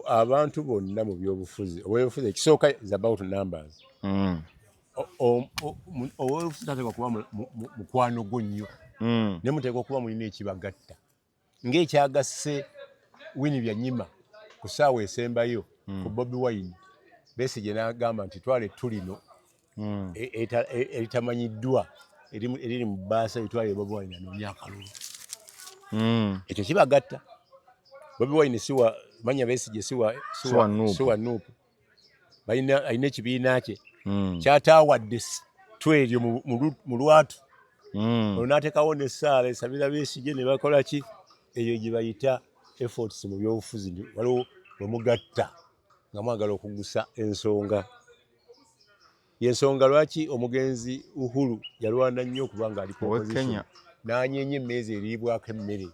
abantu bonna mu byobufuzi ekisooka is about numbers. Oweebufuzi tateekwa kuba mukwano gwo nnyo ne muteekwa okuba mulina ekibagatta ng'ekyagasse Winnie Byanyima ku ssaawa esembayo ku Bobi Wine. Besigye n'agamba nti twale ettu lino eritamanyiddwa eriri mu bbaasa etwale Bobi Wine anoonya akalulu. Ekyo kibagatta. Bobi Wine manya Besigye siwa Nuupu. Alina ekibiina kye kyataawadde twelyo mu lwatu. Olwo n'ateekawo n'essaala esabira Besigye ne bakola ki? Eyo gye bayita efforts mu byobufuzi. Waliwo bwe mugatta nga mwagala okugusa ensonga. Y'ensonga lwaki omugenzi Uhuru yalwana nnyo okubanga ali ku opposition n'anyeenya emmeeza eriibwako emmere.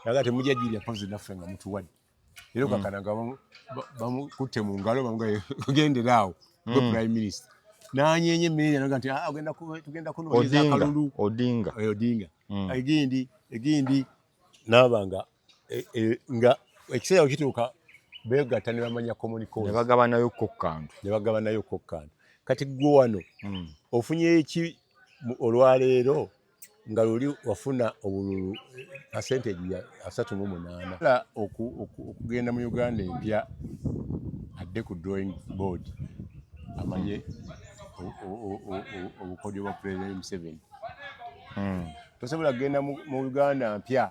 Naga temujja jirya pozi naffe nga mutuwadde. Leero kakana nga bamukutte mu ngalo bamugaye kugendera awo gwe prime minister. N'anyeenya emmere naga nti tugenda kunoonyeza akalulu. Odinga. Egindi n'abanga nga ekiseera okituuka beegatta ne bamanya common cause. Ne bagabanayo kokkantu. Kati gwe wano ofunye eki olwaleero nga luli wafuna obululu percentage ya 38. Okugenda mu Uganda empya adde ku drawing board amanye obukodyo bwa President Museveni. Tosobola kugenda mu Uganda mpya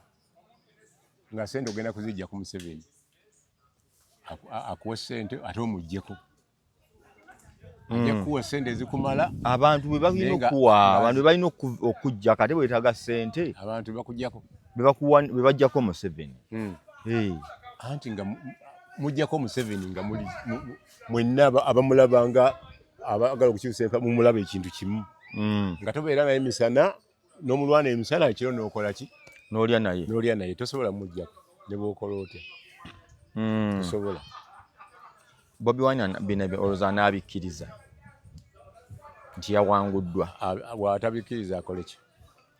nga sente ogenda kuzijja ku Museveni. Akuwa sente ate omuggyeko. Kuwa sente zikumala abantu bwe balina okuwa abantu balina okujja kate bwetaaga sente abantu bakujjako bwe bajjako Museveni. Anti nga mujjako Museveni nga muli mwenna abamulabanga abagala okukyusa enfa mumulaba ekintu kimu nga tobeera naye misana n'omulwana emisana ekiro n'okola ki? N'olya naye tosobola mujjako ne bw'okola otya. Tosobola. Bobi Wine bino olowooza n'abikkiriza nti yawanguddwa. Bw'atabikkiriza akole ki?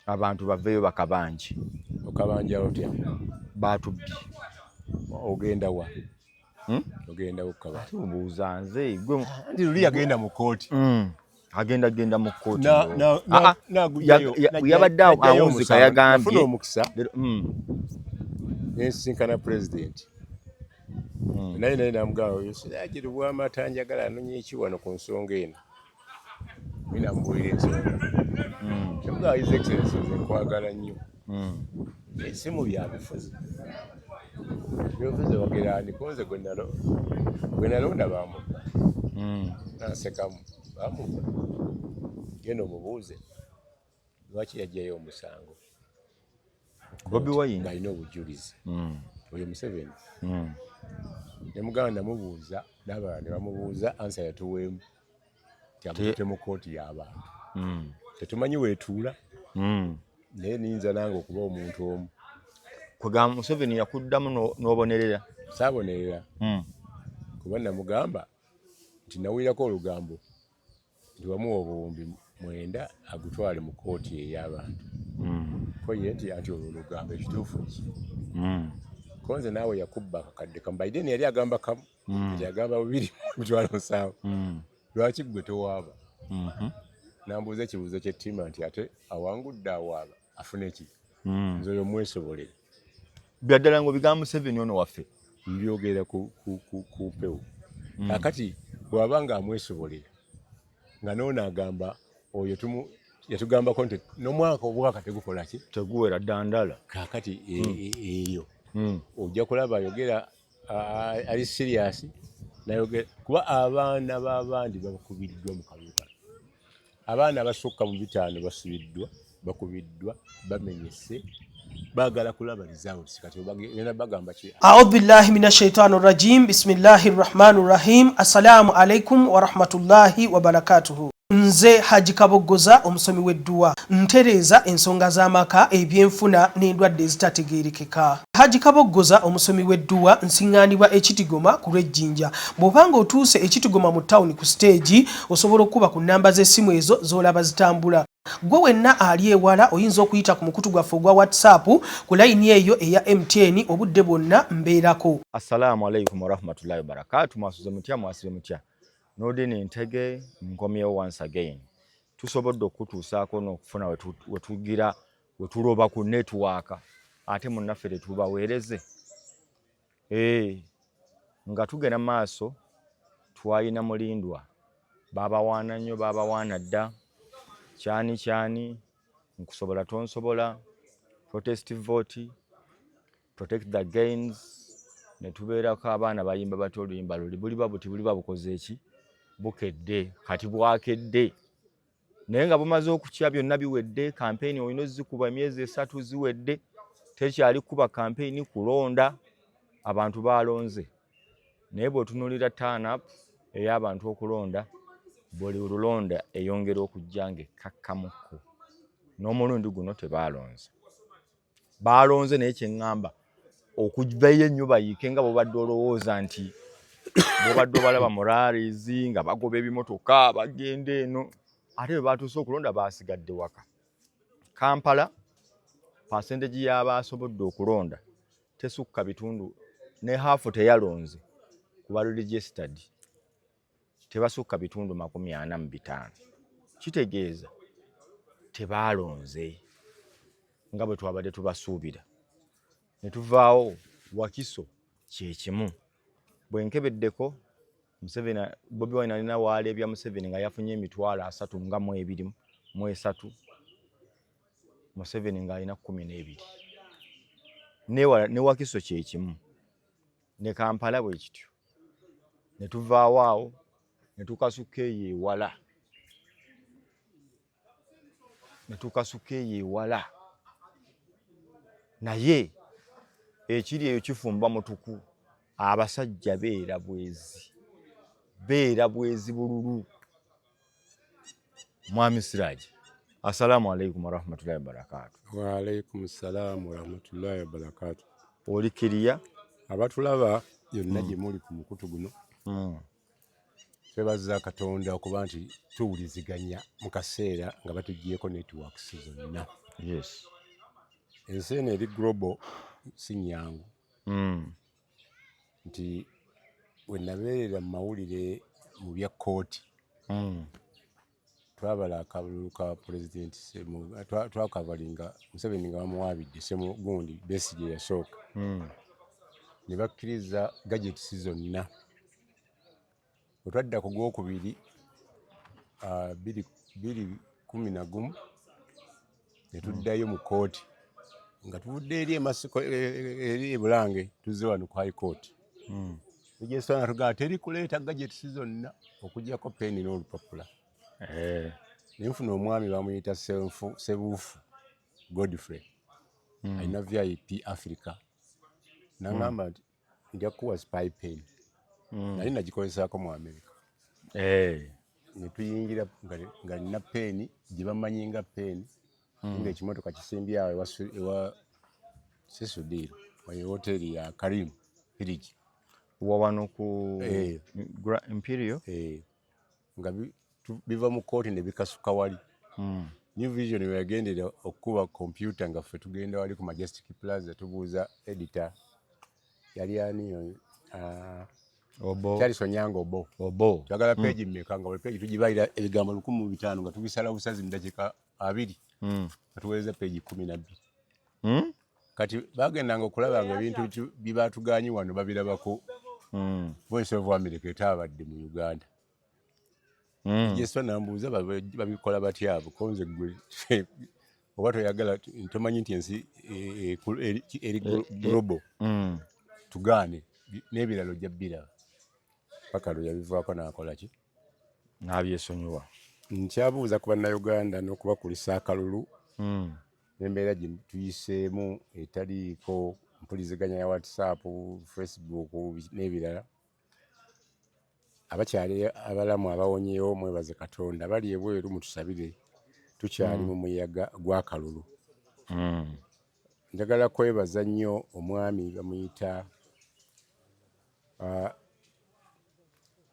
Abantu baveeyo bakabanje. Okabanja otya? Baatubbye. Ogenda wa? Ogenda okukabanja. Tubuuza nze gwe nti luli yagenda mu kooti. Agenda mu kooti. Yabadde awunzika yagambye. Afuna omukisa. Nesinkana pulezidenti. Naye namugamba yosiragira bw'amata njagala anoonya eki wano ku nsonga eno. Mina mbuulira ensonga. Namugamba His Excellency nze nkwagala nnyo. Si mu byabufuzi. Byobufuzi wagera ndikonze gwe nalonda bamugga. Nasekamu bamugga. Genda omubuuze lwaki yajjayo omusango. Bobi Wine alina obujulizi. Oyo Museveni. Ne muganda namubuuza n'abalala ne bamubuuza ansa yatuweemu tyamute mu kooti y'abantu. Tetumanyi weetuula naye niyinza nange okuba omuntu omu. Kwegamba Museveni yakuddamu n'obonerera? Saabonerera kuba namugamba nti nawulirako olugambo nti wamuwa obuwumbi 9 agutwale mu kooti ey'abantu. Ko ye nti ati olwo olugambo ekituufu ki? Konze naawe yakubba akakadde kamu. Biden yali agamba kamu yagamba 2 mutwalo 7. Lwaki gwe towaaba? Nambuuza ekibuuzo ky'ettima nti ate awangudde awaaba afune ki? Nze oyo mwesobolere. Byaddala ng'obigamba Museveni ono waffe mbyogera ku mpewo. Kakati bw'aba nga amwesobolera nga n'ono agamba oyo yatugambako nti n'omwaka obwaka tegukola ki? Teguwera ddandala. Kakati eyo ojja kulaba ayogera ali serious nayogera kuba abaana b'abandi bakubiddwa mu kaluka. Abaana abasukka mu 5 basibiddwa, bakubiddwa, bamenyese, baagala kulaba results kati bagenda bagamba ki? A'udhu billahi minash shaitani rajim. Bismillahir rahmanir rahim. Assalamu alaikum wa rahmatullahi wa barakatuhu. Nze Haji Kaboggoza omusomi w'edduwa ntereeza ensonga z'amaka ebyenfuna n'endwadde ezitategeerekeka. Haji Kaboggoza omusomi w'edduwa nsiŋŋaanibwa ekitigoma ku lw'ejjinja. Bw'obanga otuuse ekitigoma mu ttawuni ku stage osobola okuba ku nnamba z'essimu ezo z'olaba zitambula. Gwe wenna ali ewala oyinza okuyita ku mukutu gwaffe ogwa WhatsApp ku layini eyo eya MTN obudde bwonna mbeerako. Assalamu alaikum warahmatullahi wabarakatuh. Mwasuze mutya mwasibe mutya. Nodini Ntege nkomyewo once again. Tusobodde okutuusaako n'okufuna wetugira wetuloba ku network ate munnaffe tetubaweereze. Nga tugenda maaso twalina mulindwa babawaana nnyo babawaana dda kyani nkusobola tonsobola protest vote protect the gains ne tubeerako abaana bayimba batyo oluyimba luli buli babukoze eki bukedde kati bwakedde naye nga bumaze okukya byonna biwedde campaign oyino zikuba emyezi 3 ziwedde tekyali kuba campaign kulonda abantu balonze naye bw'otunuulira turn up ey'abantu okulonda buli lulonda eyongera okujjanga ekkakkamuko n'omulundi guno tebalonze balonze naye kyeŋŋamba okuvayo ennyo bayiike nga bw'obadde olowooza nti bw'obadde obalaba mu rallies nga bagoba ebimotoka bagenda eno ate bwe batuuse okulonda basigadde waka. Kampala percentage y'abasobodde okulonda tesukka bitundu ne hafu teyalonze ku ba registered tebasukka bitundu 45. Kitegeeza tebalonze nga bwe twabadde tubasuubira ne tuvaawo Wakiso kyekimu bwenkebeddeko Museveni Bobi Wine alina waali ebya Museveni nga yafunye emitwalo 32 Museveni nga alina 12 ne Wakiso kyekimu ne Kampala bwe kityo ne tuvaawo awo ne tukasuka eyo ewala naye ekiri eyo kifumba mutuku abasajja beera bwezi bululu. Mwami Siraji, assalamu alaikum warahmatullahi wabarakatuh. Wa alaikum salam warahmatullahi wabarakatuh. Oli kiriya abatulaba yonna gye muli ku mukutu guno twebaza Katonda okuba nti tuwuliziganya mu kaseera nga batugyeko networks zonna. Yes. Ensi eno eri global si nnyangu nti we nabeerera mu mawulire mu bya kkooti twabala akalulu ka pulezidenti twakavalinga Museveni nga bamuwaabidde Ssemugundi Besigye yasooka ne bakkiriza gadgets zonna. Otwadda ku gwokubiri 2011 ne tuddayo mu kkooti nga tuvudde eri emasiko eri ebulange tuzze wano ku high court. Ejesana tugaa teri kuleeta gadgets zonna okugyako peni n'olupapula. Nenfuna omwami bamuyita Sebuufu Godfrey alina VIP Africa n'angamba nti nja kuwa spy pen naye nagikolesaako mu America. Ne tuyingira nga nina peni gye bamanyi nga peni ng'ekimotoka kisimbye awo ewa Sisudiiro wa hoteli ya Karim Village wawano ku Imperial nga biva mu kooti ne bikasuka wali. New Vision we yagendera okuba computer nga ffe tugenda wali ku Majestic Plaza tubuuza editor yali ani Obo Charles Onyango Obo twagala page mmeka nga buli page tugibayira ebigambo 1500 nga tubisala busazi mu dakiika 2 atuweza page 12. Kati bagendanga okulaba nga ebintu bibatuganyi wano babirabako Voice of America etabadde mu Uganda. Yesu nambuuza babikola batya abo konze gwe oba toyagala tomanyi nti ensi eri global tugaane n'ebiralo jja biraba paka lwe yabivaako n'akola ki n'abyesonyiwa. Nkyabuuza ku bannayuganda n'okubakulisa akalulu n'embeera gye tuyiseemu etaliiko mpuliziganya ya WhatsApp, Facebook n'ebirala. Abakyali abalamu abawonyeewo mwebaze Katonda bali ebweru mutusabire tukyali mu muyaga gw'akalulu. Njagala kwebaza nnyo omwami bamuyita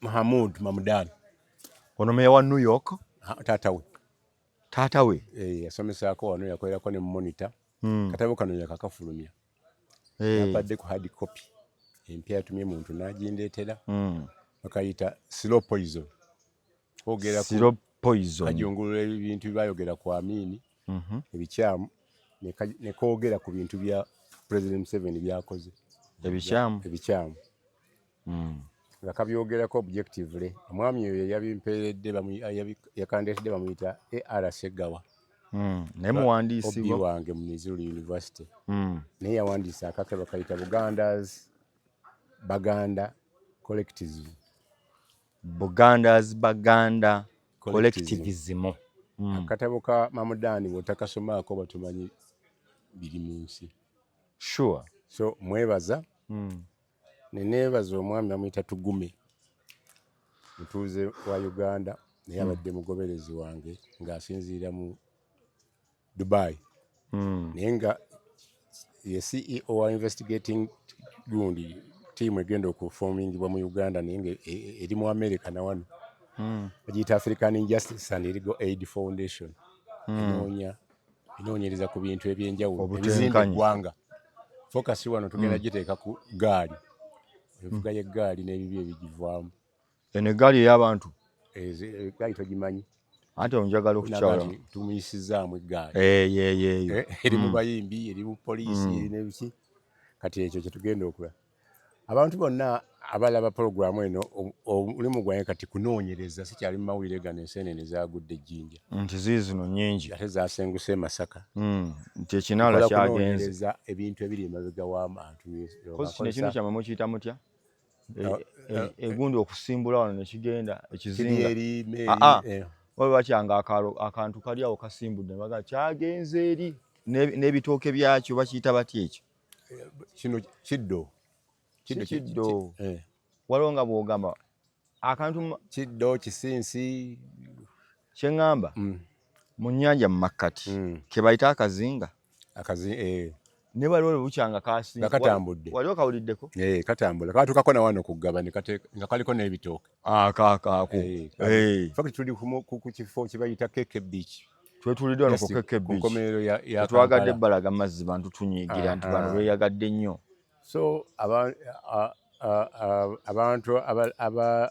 Mahmoud Mamdani ono meya wa New York taata we taata we yasomesaako wano yakolerako ne monitor katabo kano yakakafulumya yapadde ku hard copy empya yatumye muntu n'agindeetera bakayita slow poison slow poison kajungulula ebintu byayogera ku Amini ebikyamu ne koogera ku bintu bya President Museveni byakoze ebikyamu nga kabyogerako objectively omwami oyo yabimpeeredde yakandeetedde bamuyita AR Segawa naye muwandiisi wange mu Missouri University naye yawandiisa akake bakayita Baganda Collectivism akatabo ka Mamudani bw'otakasomaako batumanyi biri mu nsi sure so mwebaza neneebaza omwami bamuyita Tugume mutuuze wa Uganda naye abadde mugoberezi wange ng'asinziira mu Dubai naye nga ye CEO wa investigating gundi team egenda okufomingibwa mu Uganda naye nga eri mu America na wano bagiyita African Injustice and Legal Aid Foundation inoonyereza ku bintu ebyenjawulo ebizimba eggwanga focus wano tugenda giteeka ku gaali evuga y'eggaali n'ebibi ebigivaamu eno eggaali ey'abantu eggaali togimanyi ate onjagala okukyawula tumuyisizaamu eggaali eri mu bayimbi eri mu poliisi eri n'ebiki kati ekyo kye tugenda okola abantu bonna abalaba programu eno omulimu gwange kati kunoonyereza sikyali mu mawulire gano enseenene zaagudde ejjinja nti ziizino nnyingi ate zaasenguse Masaka nti ekinaala kyagenze ebintu ebiri emabega w'abantu kino ekintu kyammwe mukiyita mutya egundi okusimbula wano nekigenda ekizinga oba bakyanga akantu kali awo kasimbudde baga kyagenze eri n'ebitooke byakyo bakiyita batya ekyo kino kiddo waliwo nga bw'ogamba akantu kiddo kisinsi kyeŋŋamba mu nnyanja mu makkati ke bayita akazinga ne waliwo bukyanga kasinga katambudde waliwo kawuliddeko katambula katukako na wano kuggaba nga kaliko n'ebitooke kaako fakti tuli ku kifo kye bayita Keke Beach twetulidde wano ku Keke Beach twagadde ebbalaga amazzi bantu tunyiigira nti bano beeyagadde nnyo so abantu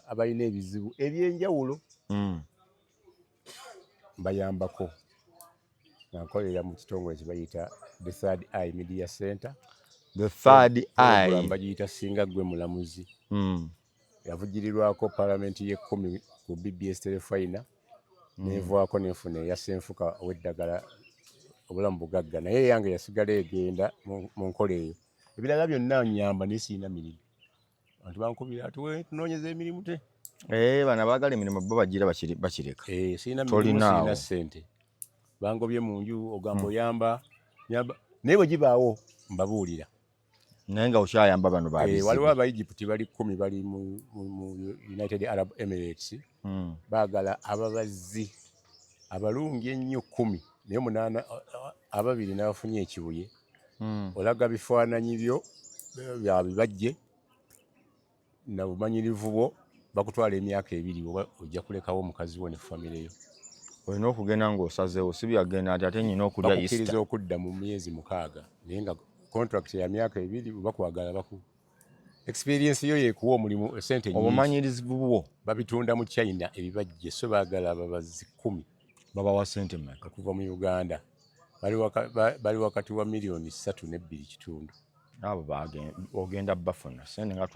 abalina ebizibu ebyenjawulo bayambako nkolera mu kitongole kye bayita The Third Eye Media Center bagiyita Singa Gwe Mulamuzi yavugirirwako palamenti y'e10 ku BBS Telefina nevaako nenfuna eyasenfuka ow'eddagala obulamu bugagga naye yange yasigala egenda mu nkola eyo ebirala byonna nyamba nesiina mirimu abantu bankubira tunoonyeza emirimu te bano abaagala emirimu bo bagira bakireka siina mirimu siina ssente bangobye mu nju ogamba oyamba naye bwe gibaawo mbabuulira naye nga okyayamba bano waliwo Abaegypt bali 10 bali mu United Arab Emirates baagala ababazi abalungi ennyo 10 naye 8 ababiri n'abafunye ekibuye olaga bifaananyi byo byabibajje na bumanyirivu bwo bakutwala emyaka 2 oba ojja kulekawo omukazi wo ne famire yo olina okugenda ng'osazeewo si byagenda ate nyina okulya bakukiriza okudda mu myezi 6 naye nga contract ya myaka 2 bakwagala baku experience yo yekuwa omulimu sente nyingi obumanyirivu bwo babitunda mu China ebibajje so baagala ababazi 10 babawa sente mmeka kuva mu Uganda bali wakati wa milioni 3.2 abo ogenda bafuna sente nga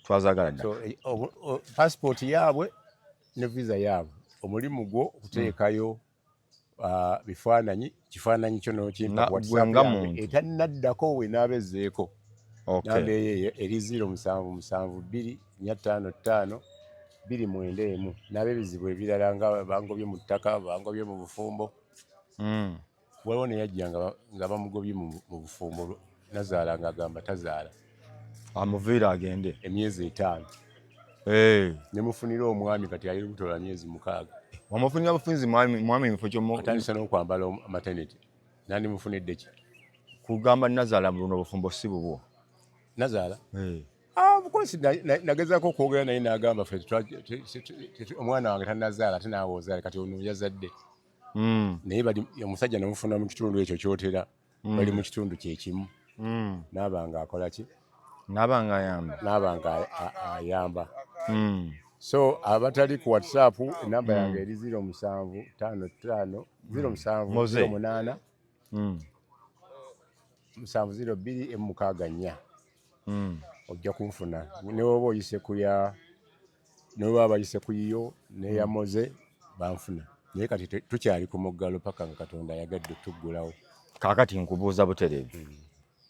twazagala dda so passport yaabwe ne visa yaabwe omulimu gwo okuteekayo kifaananyi kyo n'okimpa WhatsApp etanaddako we n'abezeeko namba eyo eri 0772455291 n'abebizibu ebirala nga bangobye mu ttaka bangobye mu bufumbo waliwo neyajja nga bamugobye mu bufumbo nazaala ng'agamba tazaala amuviira agende emyezi 5 nemufunira omwami kati ali lubutola myezi 6 wamufunira bufunzi mwami mufo kyomo atandisa n'okwambala maternity nandi mufunidde ki kugamba nazaala buno bufumbo si bubwo nazaala bukozi nagezaako okwogera naye n'agamba fe omwana wange tanazaala ate naawe ozaale kati ono yazadde naye bali omusajja namufuna mu kitundu ekyo kyotera bali mu kitundu kyekimu n'abanga akola ki n'abanga ayamba so abatali ku WhatsApp enamba yange eri 0755 0708 702 ojja kunfuna newoba oyise kuya newoba abayise kuyiyo neyamoze banfuna naye kati tukyali ku muggalo paka nga Katonda yagadde tuggulawo. Kaakati nkubuuza butereevu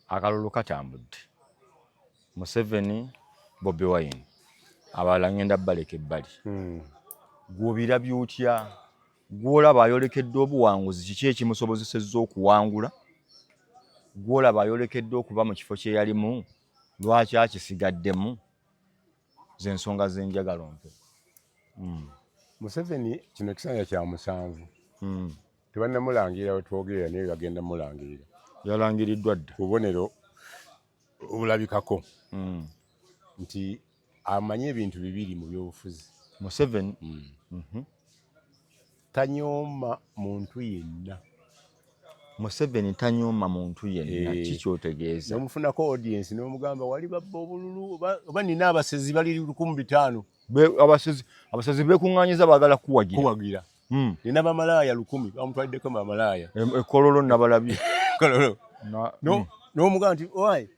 akalulu katambudde Museveni Bobi Wine abalala ngenda baleka ebbali gw'obirabye otya gw'olaba ayolekedde obuwanguzi kiki ekimusobozesezza okuwangula gw'olaba ayolekedde okuba mu kifo kye yalimu lwaki akisigaddemu z'ensonga z'enjagalo mpe. Museveni kino kisanja kya musanvu tebannamulangira we twogera naye bagenda mulangirira yalangiriddwa dda bubonero obulabikako nti amanyi ebintu bibiri mu byobufuzi Museveni tanyooma muntu yenna. Museveni tanyooma muntu yenna kikyotegeeza nomufunako audience n'omugamba wali babba obululu oba nina abasezi bali 1500 abasezi beekuŋŋaanyiza baagala kuwagira nina bamalaaya 1000 bamutwaliddeko bamalaaya ekololo nabalabye n'omugamba nti owaye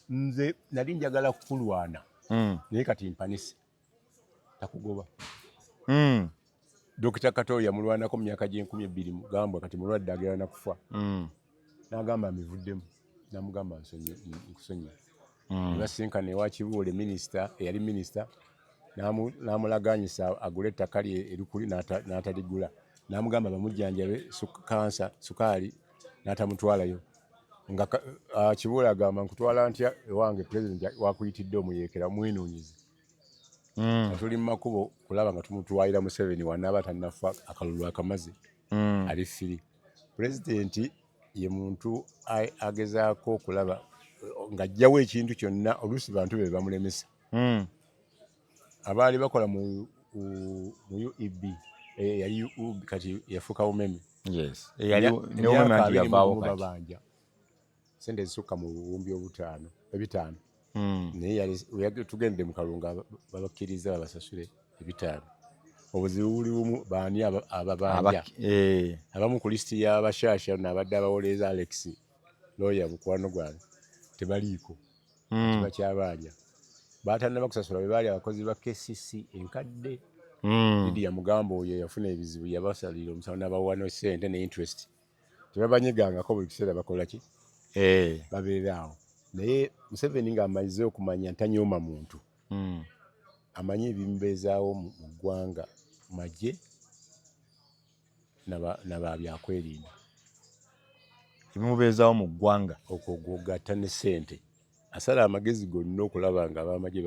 nze nali njagala kukulwana naye kati mpanise takugoba. Dokita Kato yamulwanako mu myaka gye20 mugambwa kati mulwadde agenda na kufa n'agamba mivuddemu n'amugamba nkusonyiye basinkana ewa Kibuule minisita eyali minisita n'amulaganyisa agule ettaka lye erikuli n'ataligula n'amugamba bamujjanjabe kansa sukaali n'atamutwalayo nga Kibuule agamba nkutwala ntya ewange pulezidenti wakuyitidde omuyeekera mwenoonyize tuli mu makubo kulaba nga tumutwalira Museveni wanaaba tannafa akalulu akamaze ali firi. Pulezidenti ye muntu agezaako okulaba ng'ajjawo ekintu kyonna oluusi bantu be bamulemesa abaali bakola mu UEB yali kati yafuuka umeme babanja sente ezisukka mu buwumbi 5 naye tugende mu kalunga babakkiriza babasasule 5 obuzibu buli bumu baani ababanja abamu ku lisiti y'abashaasha n'abadde abawoleeza Alex lawyer mukwano gwange tebaliiko bakyabanja baatannaba kusasula bwe baali abakozi ba KCC enkadde Lydia Mugamba oyo yafuna ebizibu yabasalira omusango n'abawa sente ne interest tebabanyegangako buli kiseera bakola ki babeera awo naye Museveni ng'amaze okumanya ntanyooma muntu amanyi ebimubeezaawo mu ggwanga magye n'ababyakwerinda ebimubeezaawo mu ggwanga okwo gwogatta ne ssente asala amagezi gonna okulaba nga abamagye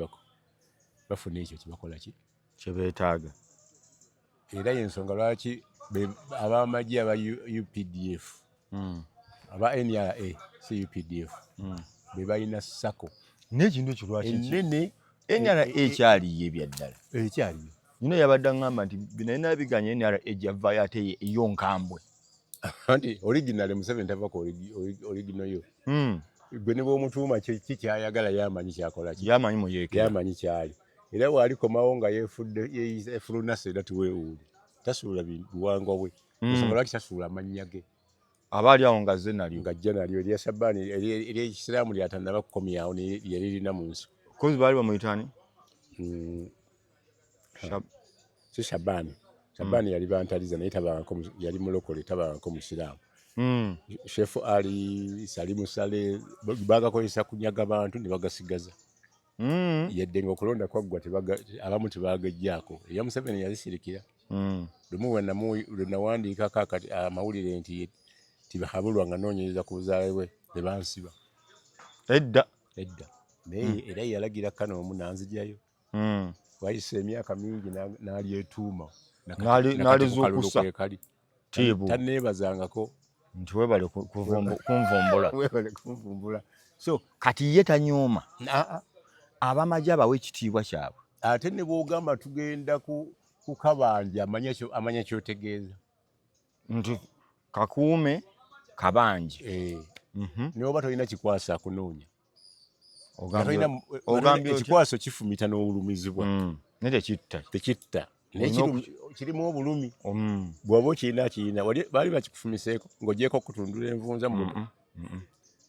bafuna ekyo kyebakola ki kye beetaaga era y'ensonga lwaki abamagye aba UPDF aba NRA si UPDF be balina sako n'ekintu ekyo lwaki ennene NRA ekyaliyo ebyaddala ekyaliyo nino yabadde ngamba nti binalina biganya NRA ejjavaayo ate yo nkambwe anti original Museveni tavako original yo gwe ne bw'omutuuma ki kyayagala yamanyi kyakola ki yamanyi muyeekera yamanyi kyali era bw'alikomawo nga yefulunasa era tiweewuuli tasuula buwangwa bwe ensonga lwaki tasuula amannya ge abaali awo nga zze nalyo ng'ajja nalyo erya Shabani ery'ekisiraamu lyatannaba kukomyawo naye yalirina mu nsi kozi baali bamuyitaani si Shabani yali bantaliza naye yali mulokole tabangako musiraamu shefu ali Salimu Sale bagakozesa kunyaga bantu ne bagasigaza yedde ng'okulonda kwaggwa abamu tebagajjaako eya Museveni yalisirikira lumu lwe nawandiikako amawulire nti tibahabulwa nga noonyereza ku buzaale bwe tebansiba edda naye era yalagira Kano omu nanzijayo wayise emyaka mingi n'alyetuuma n'alizuukusa tanneebazangako nti weebale kunvumbula so kati ye tanyooma abamagye abawa ekitiibwa kyabwe ate ne bw'ogamba tugenda ku kabanja amanya kyotegeeza nti kakuume kabanje n'oba tolina kikwasa akunoonya ogambye ekikwaso kifumita n'obulumizibwa naye tekitta kirimu obulumi bw'oba okirina baali bakikufumiseeko ng'ogyeko okutundula envunza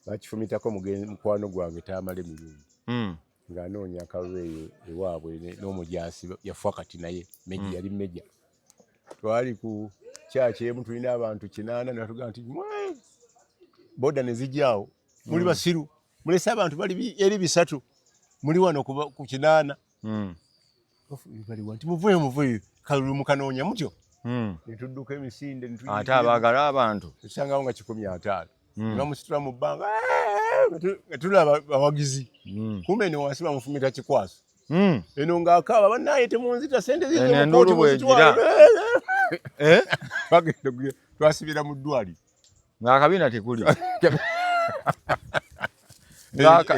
bakifumitako mukwano gwange taamala emirundi ng'anoonya akalweyo ewaabwe n'omujaasi yafa kati naye meji yali meja twali ku kyaki emu tulina abantu 8 natugamba nti boda ne zijjaawo muli basiru mulese abantu bali eri 3 muli wano ku 8 baliwa nti muvuyo kalulu mukanoonya mutyo netudduka emisinde ate abaagala abantu tusangawo nga 15 bamusitula mu bbanga nga tulaba abawagizi kumbe ne wansi bamufumita kikwaso eno ng'akaaba bannaye temunzita sente ziendulu bwegira bagenda twasibira mu ddwaliro ng'akabiina tekuli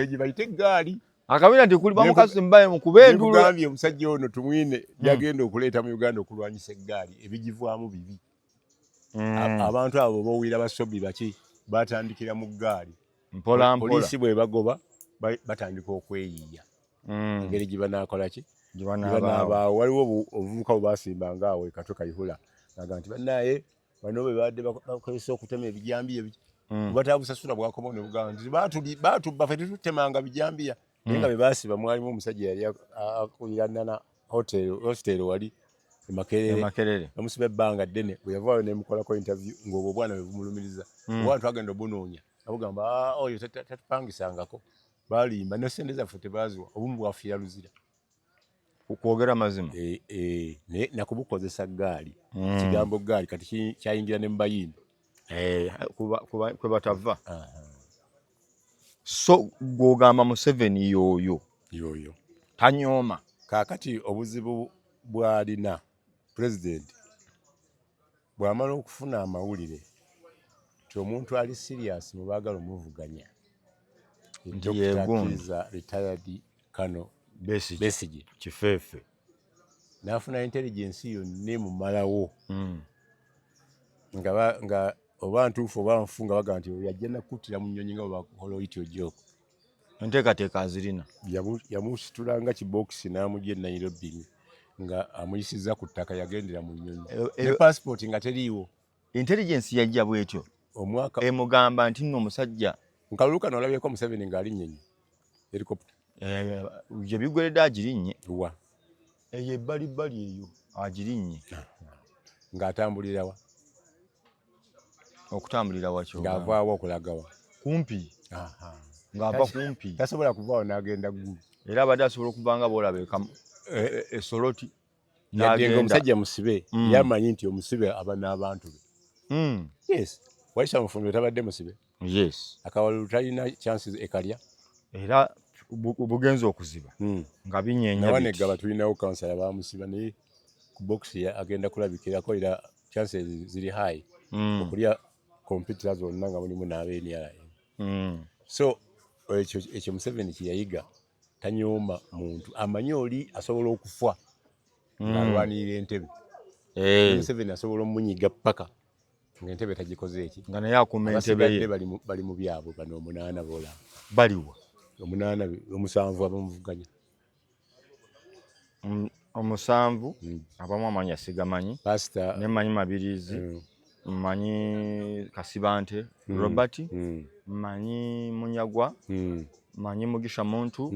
egi bayite eggaali akabiina tekuli bamukasi mbaye mukuba endulu nkugambye omusajja ono tumwine yagenda okuleeta mu Uganda okulwanyisa eggaali ebigivaamu bibi abantu abo bowira basobi baki batandikira mu ggaali mpola poliisi bwe bagoba batandika okweyiya engeri gye banaakola ki gye banaabaawo waliwo obuvubuka bwe basimbanga awo ekato kayihula naga nti bannaye bano bwe badde bakozesa okutema ebijambiya batabusasula bwakoma ne bugamba nti batubba ffe tetutemanga bijambiya naye nga bwe basiba mwalimu omusajja yali akulirana hoteri wali Makerere namusiba ebbanga ddene bwe yavaayo nemukolako interview ng'obwo obwana bwe bumulumiriza obwana twagenda obunoonya abugamba oyo tatupangisangako balimba ne sente zaffe tebaziwa obumu bwafiira luzira okwogera mazima nakubukozesa ggaali kigambo ggaali kati kyayingira ne mubayimbi kwe batava so gw'ogamba Museveni yoyo tanyooma kaakati obuzibu bw'alina pulezidenti bw'amala okufuna amawulire nti omuntu ali serious mu baagala omuvuganya Dr. retired Colonel Besigye kifeefe n'afuna intelligence yonna emumalawo nga oba ntuufu oba nfu nga baga nti yajja nakuttira mu nnyonyi nga bwebakola oyiti ojoko enteekateeka azirina yamusitulanga kibokisi n'amugya e Nairobi nga amuyisizza ku ttaka yagendera mu nnyonyi ne passport nga teriiwo intelligence yajja bwetyo omwaka emugamba nti nno omusajja nkalulu kano olabyeko Museveni ng'alinnye helicopter gye bigweredde agirinnye wa eyo ebbalibbali eyo agirinnye ng'atambulirawa okutambulira wakyo ng'avaawo okulagawa kumpi ng'ava kumpi tasobola kuvaawo n'agenda ggulu era abadde asobola okuva nga boolaba esoloti n'agenda omusajja musibe yamanyi nti omusibe aba n'abantu be yes Waisha Mufumbe tabadde musibe yes akawalulu talina chances ekalya era bugenza okuziba nga binyeenya nawanegaba tulinawo kansala bamusiba naye ku box agenda kulabikirako era chances ziri high okulya computers zonna nga mulimu n'abeeniala so ekyo Museveni kyeyayiga tanyooma muntu amanyi oli asobola okufa ng'alwanirira entebe Museveni asobola omunyiga paka ng'entebe tagikoze eki nga naye akuma entebe ye bali mu byabwe bano 8 boolaba baliwa 7 abamuvuganya 7 abamu amanyi asigamanyi pastor nemanyi Mabirizi manyi Kasibante Robert manyi Munyagwa manyi Mugisha Muntu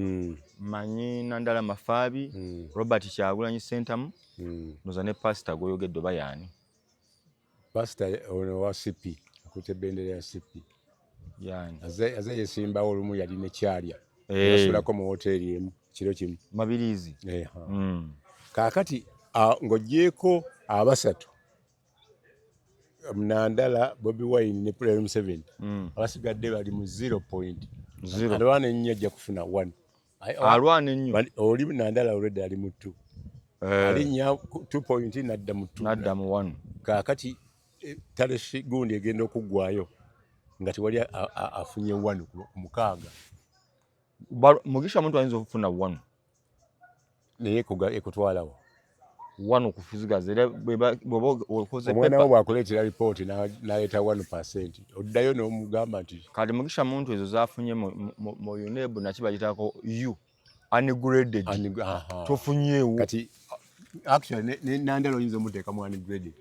manyi Nandala Mafabi Robert Kyagulanyi Sentamu noza ne pastor goyogedde bayani pastor ono wa CP akutte bendera ya CP yani aze yesimbawo olumu yali ne kyalya yasulako mu hoteli emu kiro kimu Mabirizi kaakati ng'ogyeko abasatu Nandala Bobi Wine ne President Museveni abasigadde bali mu 0.0 alwana ennyo ajja kufuna 1 alwana ennyo oli Nandala already ali mu 2 alinnya 2 nadda mu 1 kaakati tale gundi egenda okuggwayo nga tewali afunye 1 ku 6 Mugisha Muntu ayinza okufuna 1 naye ekutwalawo wano kufuziga zere bwoba okoze omwana wo bwakuleetera report naleeta 1%. Oddayo n'omugamba nti kati Mugisha muntu ezo zafunye mu UNEB nakibagitako U ungraded tofunyeewo kati actually Nandalo oyinza omuteeka mu ungraded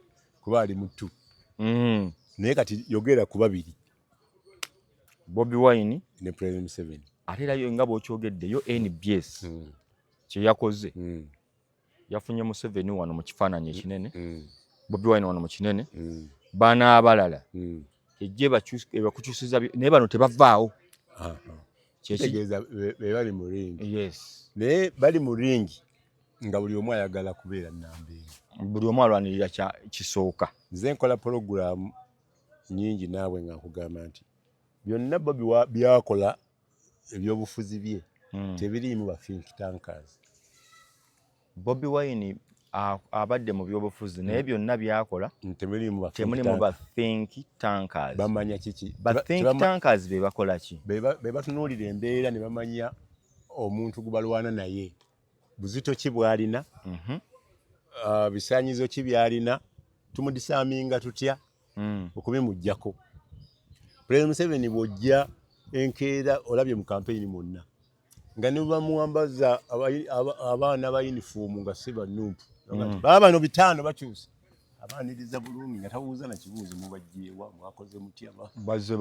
kuba ali mu 2 naye kati yogera ku babiri Bobi Wine ne President Museveni ate era yo nga bw'okyogedde yo NBS kye yakoze yafunye Museveni wano mu kifaananyi ekinene Bobi Wine wano mu kinene baana abalala ejje bakukyusiza naye bano tebavaawo kyetegeeza be bali mu ringi yes naye bali mu ringi nga buli omu ayagala kubeera nnambeera buli omu alwanirira kisooka nze nkola puroguramu nyingi naawe nga nkugamba nti byonna Bobi byakola ebyobufuzi bye tebiriimu ba think tankers. Bobi Wine abadde mu byobufuzi naye byonna byakola temurimu ba think tankers. Bamanya kiki ba think tankers be bakola ki be batunuulira embeera ne bamanya omuntu gubalwana naye buzito ki bwalina bisaanyizo ki byalina tumudisaaminga tutya okubimuggyako. President Museveni bw'ojja enkeera olabye mu campaign mwonna nga ne bamuwambaza abaana ba uniform nga si banumpu baba bano bitaano bakyusa abaaniriza bulungi nga tabuuza na kibuuzo mubajjeewa mwakoze mutya bazze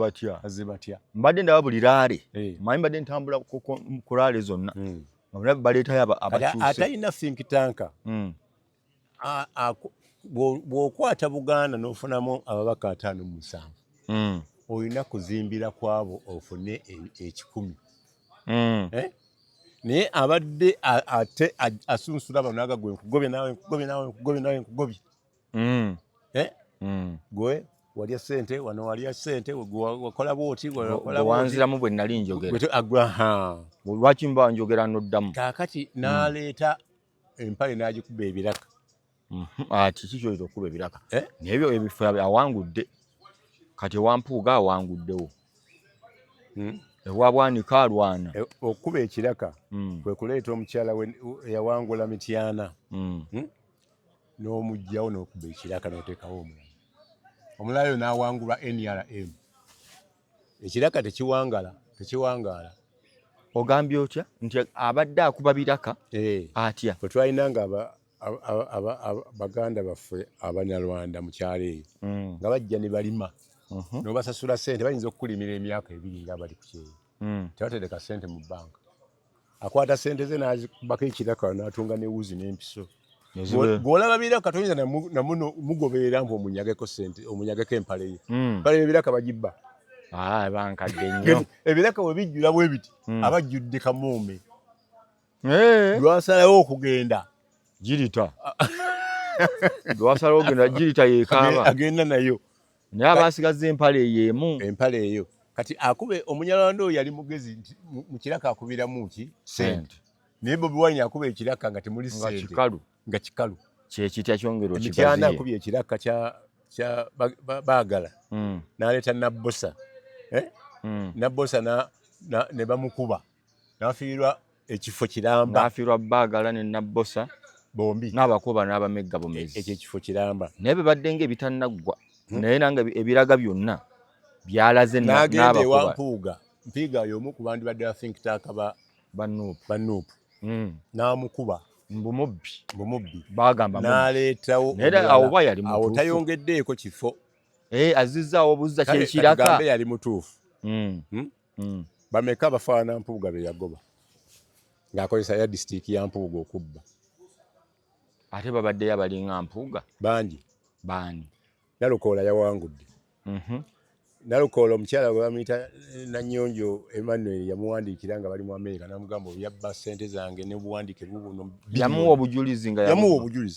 batya mbadde ndaba buli laale manyi mbadde ntambula ku laale zonna baleetayo abakyuse atalina think tanka bw'okwata Buganda n'ofunamu ababaka 57 olina kuzimbira kwabo ofune 1,000 naye abadde ate asunsula bano aga gwe nkugobye nawe gwe walya ssente wano walya ssente wakola bwoti wanziramu bwe nali njogera lwaki mba njogera noddamu kaakati n'aleeta empale n'agikuba ebiraka ati kikyoyita okuba ebiraka nebyo ebifo awangudde kati Wampuuga awanguddewo ewabwanika alwana okuba ekiraka kwe kuleeta omukyala we yawangula Mityana n'omugjawo n'okuba ekiraka n'oteekawo omulala oyo n'awangulwa NRM ekiraka tekiwangaala ogambye otya nti abadde akuba biraka atya bwe twalina nga baganda baffe Abanyarwanda mu kyalo eyo nga bajja ne balima n'obasasula ssente bayinza okukulimira emyaka 2 nga bali ku kyeyo tebatereka ssente mu bbanka akwata ssente ze n'azikubako ekiraka n'atunga n'ewuzi n'empiso bw'olaba biraka toyinza namuno mugoberera mpu omunyageko ssente omunyageko empale ye empale ebiraka bagibba bankadde nnyo ebiraka bwe bijjula bwe biti abajjudde kamuume lwasalawo okugenda girita lwasalawo okugenda girita yeekaaba agenda nayo naye abasigaza empale eyo kati akube Omunyarwanda oyo yali mugezi nti mu kiraka akubiramu ki ssente naye Bobi Wine akuba ekiraka nga temuli ssente nga kikalu kyekitya kyongero Mityana akubye ekiraka kya baagala n'aleeta Nabbosa ne bamukuba n'afiirwa ekifo Kiramba n'afiirwa baagala ne Nabbosa bombi n'abakuba n'abamegga bumezi ekyo ekifo Kiramba naye bibadde ng'ebitannaggwa naye nange ebiraga byonna byalaze n'agenda ewa Mpiiga y'omu ku bandi badde think tank banuupu n'amukuba mbumubbi bagamba n'aleetawo awo tayongeddeeko kifo azizzaawo buzza kyekiraka yali mutuufu bameka abafaana Mpuuga be yagoba ng'akozesa ya disitulikiti ya Mpuuga okubba ate babaddeyo abalinga Mpuuga bangi baani Nalukoola yawangudde Nalukoola omukyala gwe bamuyita Nanyonjo Emmanuel yamuwandiikira nga bali mu Amerika n'amugamba yabba ssente zange n'obuwandiike bubuno yamuwa obujulizi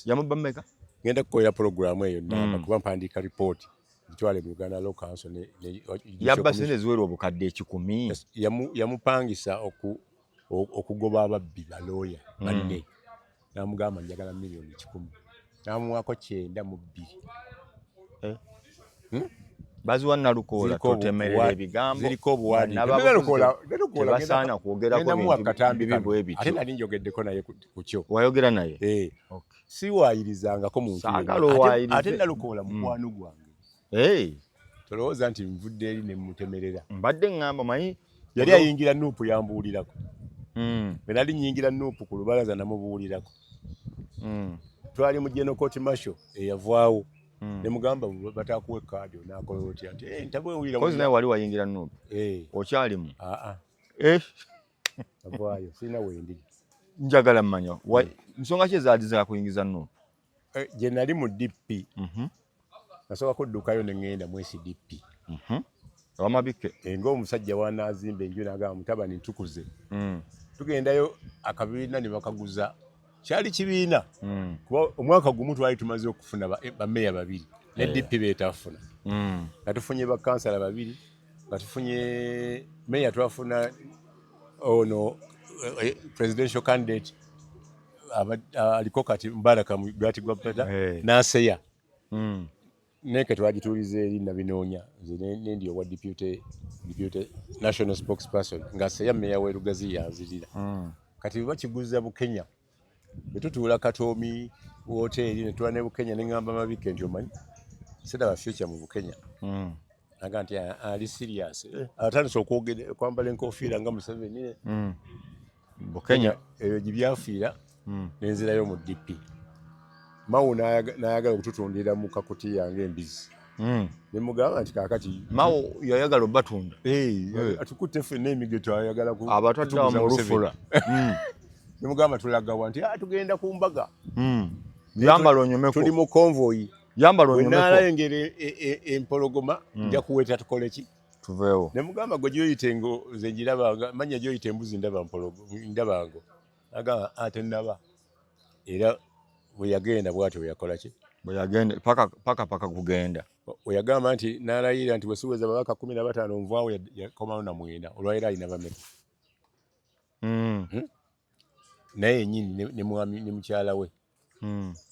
yamubba mmeka ngenda kukolera puroguramu eyo namba kuba mpandiika ripooti gitwale mu Uganda Law Council yabba ssente ziwera obukadde 10 yamupangisa okugoba ababbi balooya banne n'amugamba njagala $1,000,000 n'amuwako 9 mu 2 baziwa Nalukoola totemerera ebigambo ziriko obuwandiike tebasaana kwogerako bintu bibi bwe bityo. Ate nali njogeddeko naye ku kyo. Wayogera naye? Okay. Si waayirizangako muntu. Saagala owaayirize. Ate Nalukoola mukwano gwange. Tolowooza nti nvudde eri ne mutemerera. Mbadde ngamba manyi yali ayingira Nuupu yambuulirako. Bwe nali nyingira Nuupu ku lubalaza namubuulirako. Twali mu General Court Marshal eyavaawo. Ne mugamba batakuwe kaadi n'akola otya nti ntabwe wulira. Kozi naye wali wayingira Nuupu? Okyalimu? Avaayo sina wendi. Njagala mmanya nsonga ki ezaaliza kuyingiza Nuupu? Gye nali mu DP. Nasooka kuddukayo ne ŋŋenda mu SDP. Owamabike ng'omusajja wanaazimba enju n'agamba mutabani ntukuze. Tugendayo akabiina ne bakaguza. Kyali kibiina. Kuba omwaka gumu twali tumaze okufuna bammeeya babiri. Ne DP beetafuna. Nga tufunye bakansala babiri. Nga tufunye meeya twafuna ono presidential candidate aliko kati Mbaraka Gwati Gwapata n'aseya. Neke twagituuliza eri nabinoonya nze nendi owa deputy national spokesperson nga seya meya we Lugazi yanzirira. Kati bakiguza Bukenya betutuula Katoomi hoteli ne tuwa ne Bukenya ne ngamba Mabike nti omanyi siraba future mu Bukenya. Naga nti ali serious. Atandise okwogera kwambala enkofiira nga Museveni. Bukenya eyo gibyafiira nenzirayo mu DP. Mawu n'ayagala okututundira mu kakuti yange embizi. Ne mugamba nti kaakati Mawu yayagala obatunda. Atukutte ffenna emigeto ayagala ku abatwadde mu lufula. Ne mugamba tulagawa nti tugenda ku mbaga. Yambala onyomeko. Tuli mu convoy. Yambala onyomeko. Naalengere empologoma nja kuweta tukole ki? Tuveewo. Ne mugamba gwe gyoyite ngo nze njirabanga manya gyoyite embuzi ndaba ndabango. Agamba ate ndaba. Era bwe yagenda bw'atyo bwe yakola ki? Bwe yagenda paka kugenda. Bwe yagamba nti n'alayira nti bwe siweza babaka 15 nvaawo yakomawo na 9 olwaliro alina bameka. Naye yennyini ne mwami ne mukyala we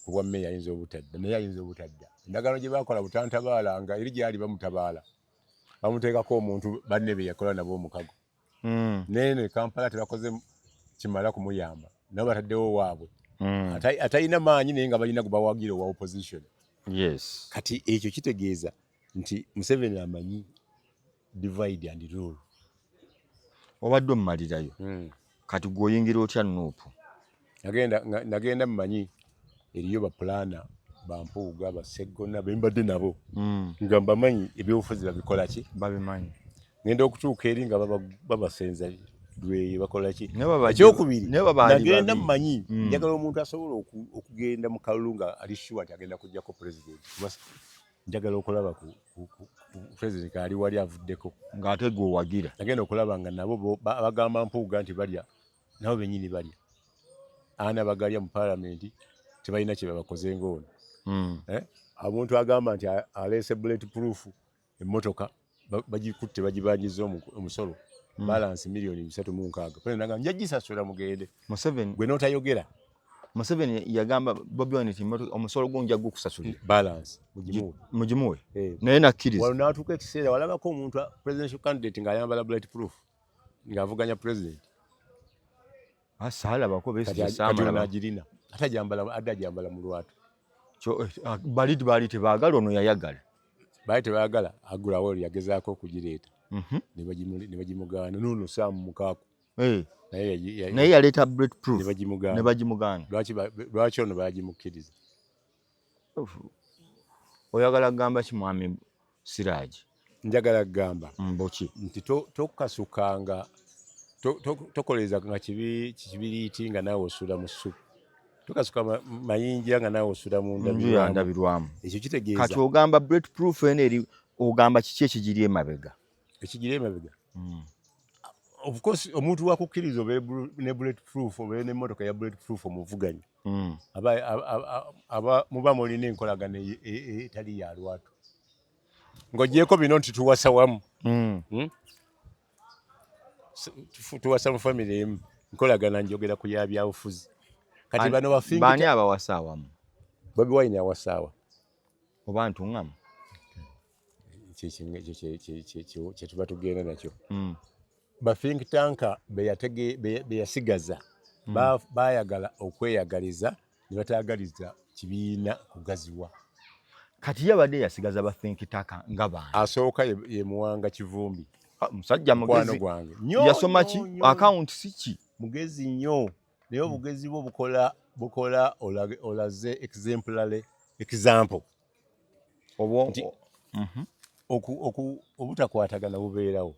kuba mmeeya ayinza obutadda naye ayinza obutadda. Endagaano gye baakola butantabaalanga eri gyali bamutabaala. Bamuteekako omuntu banne be yakola nabo omukago. Nene Kampala tebakoze kimala kumuyamba. Nabo bataddewo waabwe. Atalina maanyi naye nga balina gubawagira owa opposition. Yes. Kati ekyo kitegeeza nti Museveni amanyi divide and rule. Obadde omumalirayo. Kati gwoyingira otya Nuupu? Nagenda mmanyi eriyo bapulana bampuuga baseggona bembadde nabo. Nga mbamanyi ebyobufuzi babikola ki? Babimanyi. Ngenda okutuuka eri nga babasenza dwe bakola ki? Ekyokubiri nagenda mmanyi njagala omuntu asobola okugenda mu kalulu nga ali sure nti agenda kujjako president. Njagala okulaba ku president ali wali avuddeko ng'ate gwe owagira. Nagenda okulaba nga nabo bagamba mpuuga nti balya nabo bennyini balya. Ana bagalya mu parliament tebalina kye babakoze ng'ono. Omuntu agamba nti aleese bulletproof emmotoka bagikutte bagibanyiza omusolo balance $360,000. Pale naga njagisasula mugende. Museveni gwe notayogera. Museveni yagamba Bobi Wine nti omusolo gunja gukusasulira balance mugimuwe. Naye nakkiriza. Wano natuuka ekiseera walabako omuntu presidential candidate ng'ayambala bulletproof ng'avuganya president. Asaalabako Besigye Saamala agirina atajambala mu lwatu. Bali tebaagala ono yayagala. Bali tebaagala agulawo yagezaako okugireeta. Ne bagimugaana n'ono Saamu Mukaaku. Naye yaleeta bulletproof ne bagimugaana. Lwaki ono bagimukkiriza? Oyagala kugamba ki mwami Siraaji? Njagala kugamba mboki nti tokasukanga tokoleza nga kibiriiti nga naawe osula mu ssupu. Tokasuka mayinja nga naawe osula mu ndabirwamu. Ekyo kitegeeza kati ogamba bulletproof eri ogamba kiki ekigiri emabega? Ekigiri emabega? Of course omuntu wakukkiriza obe ne bulletproof obe n'emmotoka ya bulletproof omuvuganya. Muba mulina enkolagana etali ya lwatu. Ng'ogyeko bino nti tuwasa wamu. Tuwasa mu family emu. Nkolagana njogera ku ya byabufuzi. Kati bano bafingi baani abawasa awamu? Bobi Wine awasa awa. Oba ntuŋŋamu? kye tuba tugenda nakyo. Ba think tanka beyasigaza bayagala okweyagaliza ne bataagaliza kibiina kugaziwa. Kati yabadde yasigaza ba think tanka nga bana. Asooka ye Muwanga Kivumbi. Musajja mugezi yasoma ki account siki mugezi nnyo naye obugezi bwo bukola olaze exemplary example obwo obutakwatagana bubeerawo.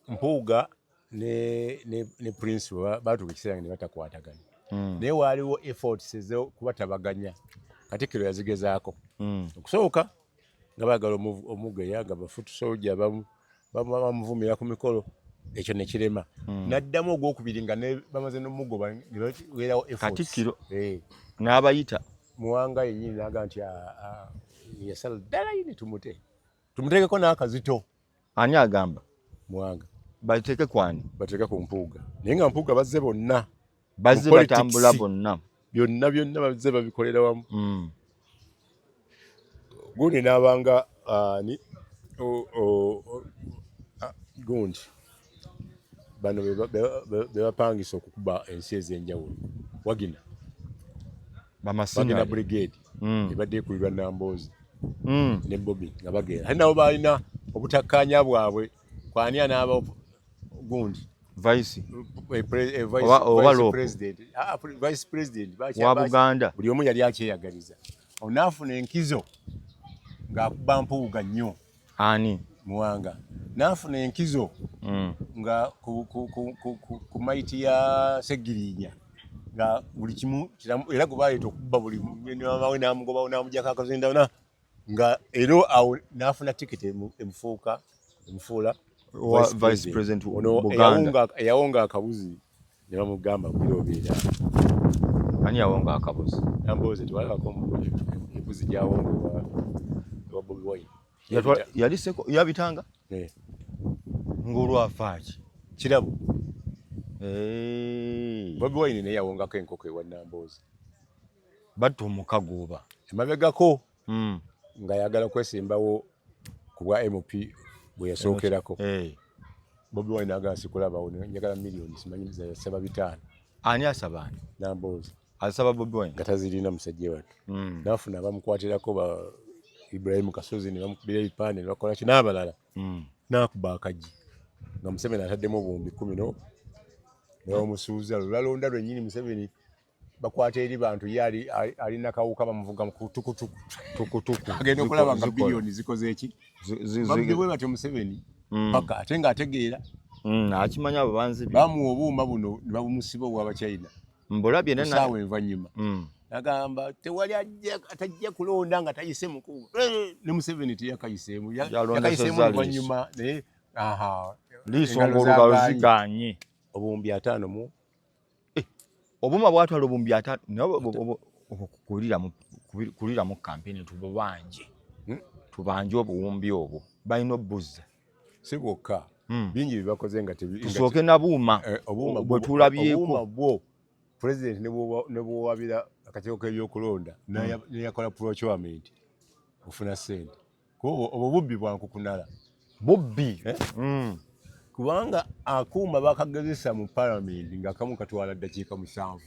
Mpuuga ne Prince baatuuka ekiseera ne batakwatagana naye waaliwo efforts ez'okubatabaganya. Katikkiro yazigezaako okusooka nga baagala omugeya nga bafutu soja bamuvumira ku mikolo ekyo ne kirema. N'addamu ogwokubiri nga bamaze n'omugoba ne baweerawo efforts. Katikkiro n'abayita Muwanga yennyini n'agamba nti yasala ddala yini tumuteekeko n'akazito. Ani agamba? Muwanga. Bateeke kwani? Bateeke ku Mpuuga. Naye nga Mpuuga bazze bonna. Bazze batambula bonna. Byonna bazze babikolera wamu. Gundi n'abanga gundi bano bebapangisa okukuba ensi ez'enjawulo. Wagina Wagina brigade ebadde ekulirwa Namboozi ne Bobby nga bagenda. Ate nabo balina obutakkaanya bwabwe kwani anaaba gundi vice president wa Buganda. Buli omu yali akyeyagaliza. Onaafuna enkizo ng'akuba Mpuuga nnyo. Ani? Muwanga. Naafuna enkizo nga ku maiti ya Segirinya nga buli kimu era gwe baleeta okubba buli mawe n'amugobawo n'amugyako akazinda nga era awo n'afuna tikiti emufuula vice president Buganda. Eyawonga akabuzi ne bamugamba kubirobeera. Ani yawonga akabuzi? Namboozi tewalabako embuzi gyawonga wa Bobi Wine. Yali seko yabitanga? Ng'olwafaaki kirabo. Bobi Wine naye yawongako enkoko ewa Namboozi. Batta omukago oba emabegako nga yagala kwesimbawo ku bwa MP bwe yasookerako. Bobi Wine agamba sikulabawo njagala millions simanyi yasaba 5. Ani asaba ani? Namboozi asaba Bobi Wine nga tazirina musajja wattu. N'afuna abamukwatirako ba Ibrahim Kasozi ne bamukubira ebipande ne bakola ki n'abalala. N'akuba akagi nga Museveni ataddemu obuwumbi 10 ne bamusuuza lwalonda lwennyini Museveni bakwata eri bantu ye alina kawuka bamuvuga mu tukutuku agenda okulaba nga bilioni zikoze eki bwe batyo Museveni paka ate nga ategeera akimanya ababanzi bamuwa obuuma buno ne babumusiba obw'Abachina mbulabye nensaawa envanyuma agamba tewali atajja kulonda nga tayise mukulu ne Museveni teyakayiseemu yakayiseemu envanyuma naye liisonga olugalo ziganye obuwumbi 5 mu obuma bwatwala obuwumbi 5 kulira mu kampeni tubanje obuwumbi obwo balina obuzza si bwokka bingi bibakoze nga tusooke na buuma bwe tulabyeko bwo president ne bwowabira akakiiko k'ebyokulonda neyakola procurement ofuna ssente obwo bubbi bwankukunala bubbi kubanga akuuma bakagezesa mu parliament ng'akamu katwala ddakiika 7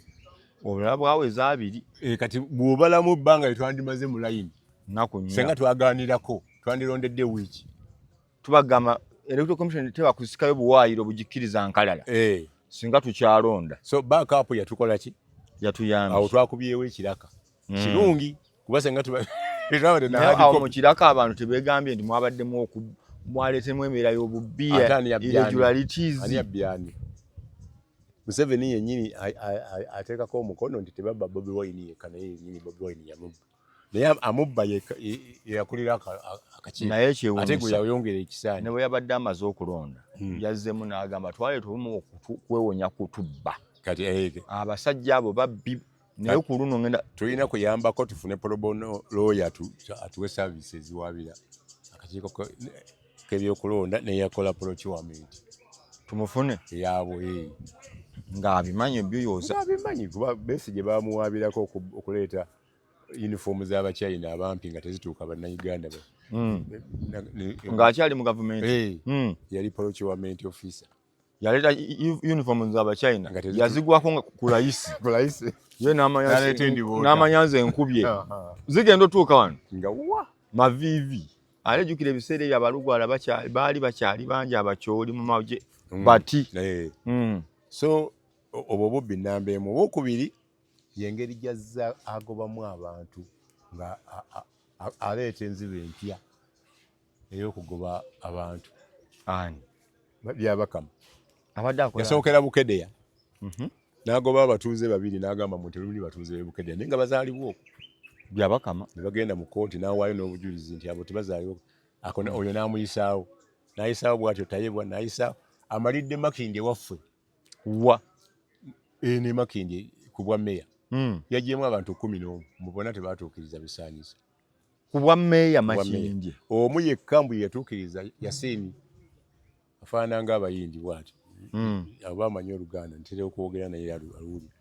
obulala bwaweza 2 kati bw'obalamu ebbanga lyetwandimaze mu layini nnaku 4 senga twagaanirako twandirondedde wiiki tubagamba electoral commission tebakusikayo buwaayiro bugikkiriza nkalala singa tukyalonda so backup yatukola ki yatuyamba awo twakubyewo ekiraka kirungi kuba senga awo mu kiraka abantu tebegambye nti mwabaddemu mwaleetemu embeera y'obubbi irregularities ani yabyani Museveni yennyini ateekako omukono nti tebabba Bobi Wine yekka naye yennyini Bobi Wine yamubba naye amubba yeyakulira akakiiko ate gwe yayongera ekisaani ne bwe yabadde amaze okulonda yazzemu n'agamba twaleeta obumu okwewonya kutubba kati abasajja abo babbi naye ku luno ngenda tulina kuyambako tufune pro bono lawyer atuwe services eziwaabira akakiiko k'ebyokulonda neyakola procurement tumufune yaabwe ng'abimanyi ebyoyoza abimanyi kuba Besigye bamuwaabirako okuleeta uniform z'Abachina abampi nga tezituuka bannayuganda ng'akyali mu gavumenti yali procurement officer yaleeta uniform z'Abachina yazigwako ku layisi ye n'amanyanza enkubye zigenda otuuka wano nga wa maviivi alejjukira ebiseera ebyo abalugwala baali bakyali bangi abakyoli mu magye bati so obwo bubbi nnamba emu. Obwokubiri y'engeri gy'azza agobamu abantu nga aleeta enziba empya ey'okugoba abantu byabakama yasookera Bukedeya n'agoba abatuuze babiri n'agamba mu teruli batuuze be Bukedeya naye nga bazaalibwa okwo byabakama ne bagenda mu kooti n'awaayo n'obujulizi nti abo tebazaalibwa oyo n'amuyisaawo n'ayisaawo bw'atyo tayebwa n'ayisaawo amalidde Makindye waffe ne Makindye ku bwa meya yagyemu abantu 11 mu bonna tebaatuukiriza bisaanyizo ku bwa meya Makindye omu yekka mbu yatuukiriza Yasini afaanana ng'abayindi bw'ati aba amanyi Oluganda ntera okwogera naye aluwulira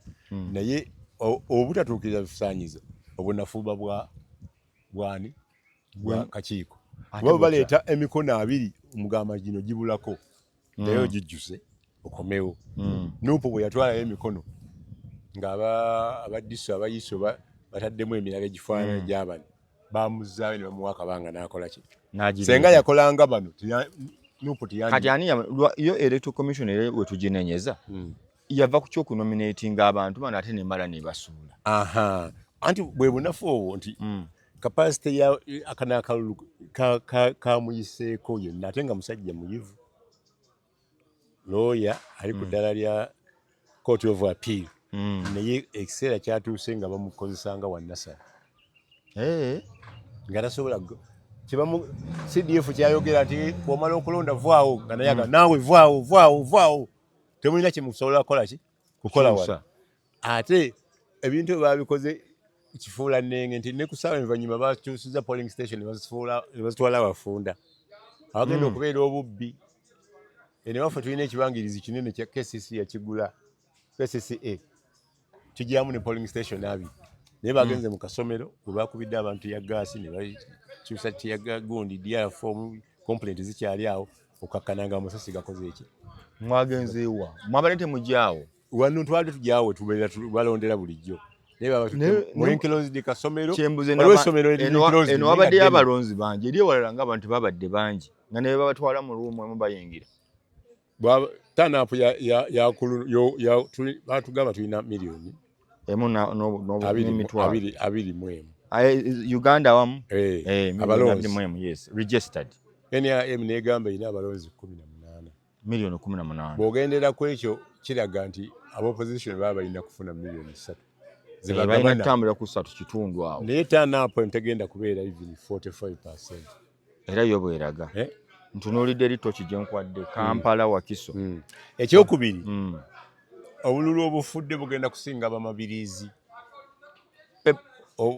naye obutatuukiriza bisaanyizo obunafuba bwani bwa kakiiko baba baleeta emikono 2 omugamba gino gibulako naye gijjuse okomewo Nuupu bwe yatwalayo emikono ng'abaddiso abayiso bataddemu emiraga egifaanana gy'abano bamuzaayo ne bamuwa akabanga n'akola ki senga yakolanga bano Nuupu kati ani yo electoral commission we tuginenyeza yava ku kyokunominatinga abantu bano ate nemala nebasuula anti bwe bunafu obwo nti capacity ya akanakalulu kamuyiseeko yonna ate nga musajja muyivu lawyer ali ku ddala lya Court of Appeal naye ekiseera kyatuuse nga bamukozesanga wannasala nga tasobola kibamu CDF kyayogera nti bw'omala okulonda vaawo nga naye naawe vaawo temulina kye musobola kukola wala ate ebintu babikoze kifuula nnenge nti ne kusaawa envanyuma bakyusiza polling station ne bazitwala abafunda abagenda okubeera obubbi ene waffe tulina ekibangirizi kinene kya KCC yakigula KCCA kijyamu ne polling station 2 naye bagenze mu kasomero bwe bakubidde abantu ya gaasi ne bakyusa tiyaga gundi DR4 complaint zikyali awo okakkananga amasasi gakoze eki mwagenze ewa mwabalete mujjawo wano twali tujjawo tubeera balondera bulijjo mwenkilonzi kasomero eno wabadde abalonzi bangi eri ewalala nga abantu babadde bangi nga ne babatwala mu luumu emu bayingira tanapu batugamba tulina miliyoni emu n'emitwalo 21 Uganda wamu abalonzi yes registered NRM negamba ina abalonzi 18 miliyoni 18 bw'ogendera ku ekyo kiraga nti ab'opposition baba balina kufuna miliyoni 3 balina kutambula ku 3 kitundu awo naye tanapu tegenda kubeera even 45% era yo bweraga ntunuulidde eritoki gye nkwadde Kampala Wakiso ekyokubiri obululu obufudde bugenda kusinga abamabirizi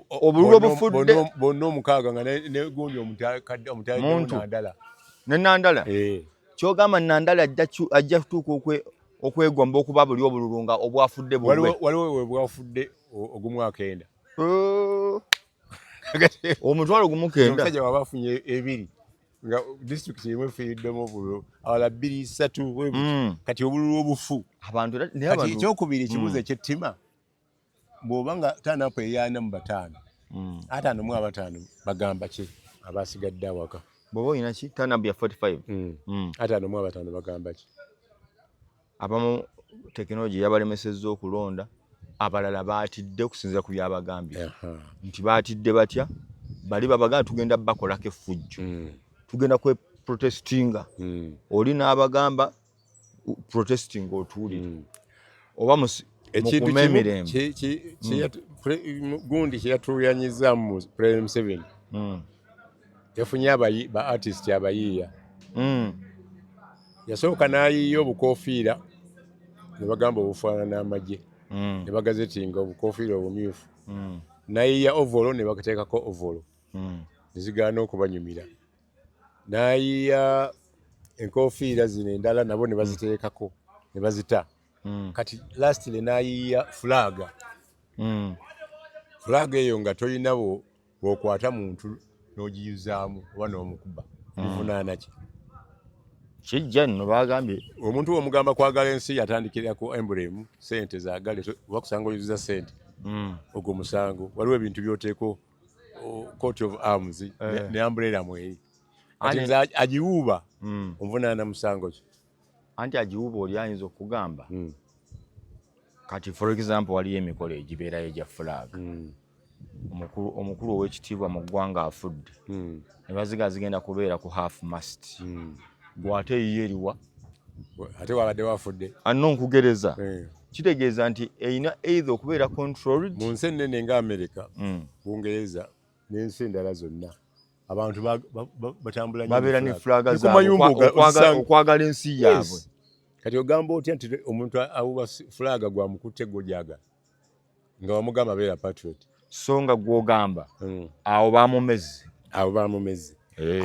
obululu obufudde bonna omukaaga nga ne gundi omutali Nandala kyogamba Nandala ajja kutuuka okwegomba okuba buli obululu nga obwafudde bwe waliwo we bwafudde ogumwaka enda omutwalo gumukenda omusajja waba afunye 2 nga district yemwe fiiddemu obululu awala 2-3 kati obululu obufu kati ekyokubiri ekibuzo ekyettima bw'oba nga tanapu eyana mu 5 5 mu 5 bagamba ki abasigadde awaka bw'oba olina ki tanapu ya 45 5 mu 5 bagamba ki abamu tekinologi yabalemesezza okulonda abalala baatidde okusinziira ku byabagambye nti baatidde batya bali babagamba tugenda bakolako effujjo tugenda kwe protestinga oli n'abagamba protesting otuulire oba mukume emirembe gundi kyeyatuuyanyiza mu Prem 7 yafunye ba artist abayiiya yasooka n'ayiiya obukoofiira ne bagamba obufaanana n'amagye ne bagazetinga obukoofiira obumyufu n'ayiiya ovolo ne bakateekako ovolo ne zigaana okubanyumira n'ayiiya enkoofiira zino endala nabo ne baziteekako ne bazita kati lastly n'ayiiya fulaga flag eyo nga toyina bw'okwata muntu n'ogiyuzaamu oba n'omukuba bivunaana ki? Kijja nno bagambye omuntu omugamba kwagala ensi yatandikira ku emblem sente zaagale oba kusanga oyuza sente ogwo musango. Waliwo ebintu by'oteeko coat of arms ne umbrella mweri ati nze agiwuuba onvunaana musango ki? Anti agiwuuba oli ayinza okugamba kati for example waliyo emikolo egibeerayo egya flag omukulu ow'ekitiibwa mu ggwanga afudde ne baziga zigenda kubeera ku half mast gwate yiye eriwa ate wabadde wafudde anno nkugereza kitegeeza nti eyina either okubeera controlled mu nsi ennene nga America Bungereza n'ensi endala zonna abantu batambula babeera ne flaga zaabwe okwagala ensi yaabwe. Kati ogamba otya nti omuntu awuba flaga gwamukutte gw'ojagala nga wamugamba beera patriot so nga gw'ogamba awo baamumezi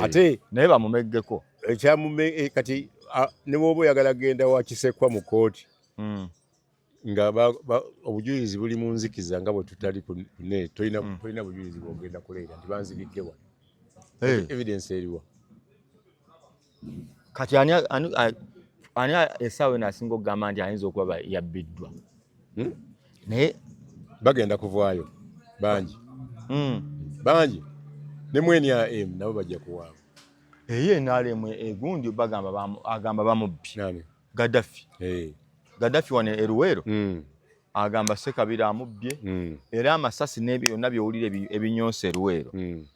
ate naye bamumeggeko kati ne bw'oba oyagala genda wakisekwa mu kooti nga obujulizi buli mu nzikiza nga bwe tutali tolina bujulizi bw'ogenda kuleeta nti banzibidde wa evidence eriwa. Kati ani essaawa eno asinga okugamba nti ayinza okuba yabbiddwa naye bagenda kuvaayo bangi ne NRM nabo bajja kuwaaba. Eye NRM egundi agamba bamubbye Gaddafi wano eruwero agamba Ssekabira amubbye era amasasi byonna byowulira ebinyonsa eruwero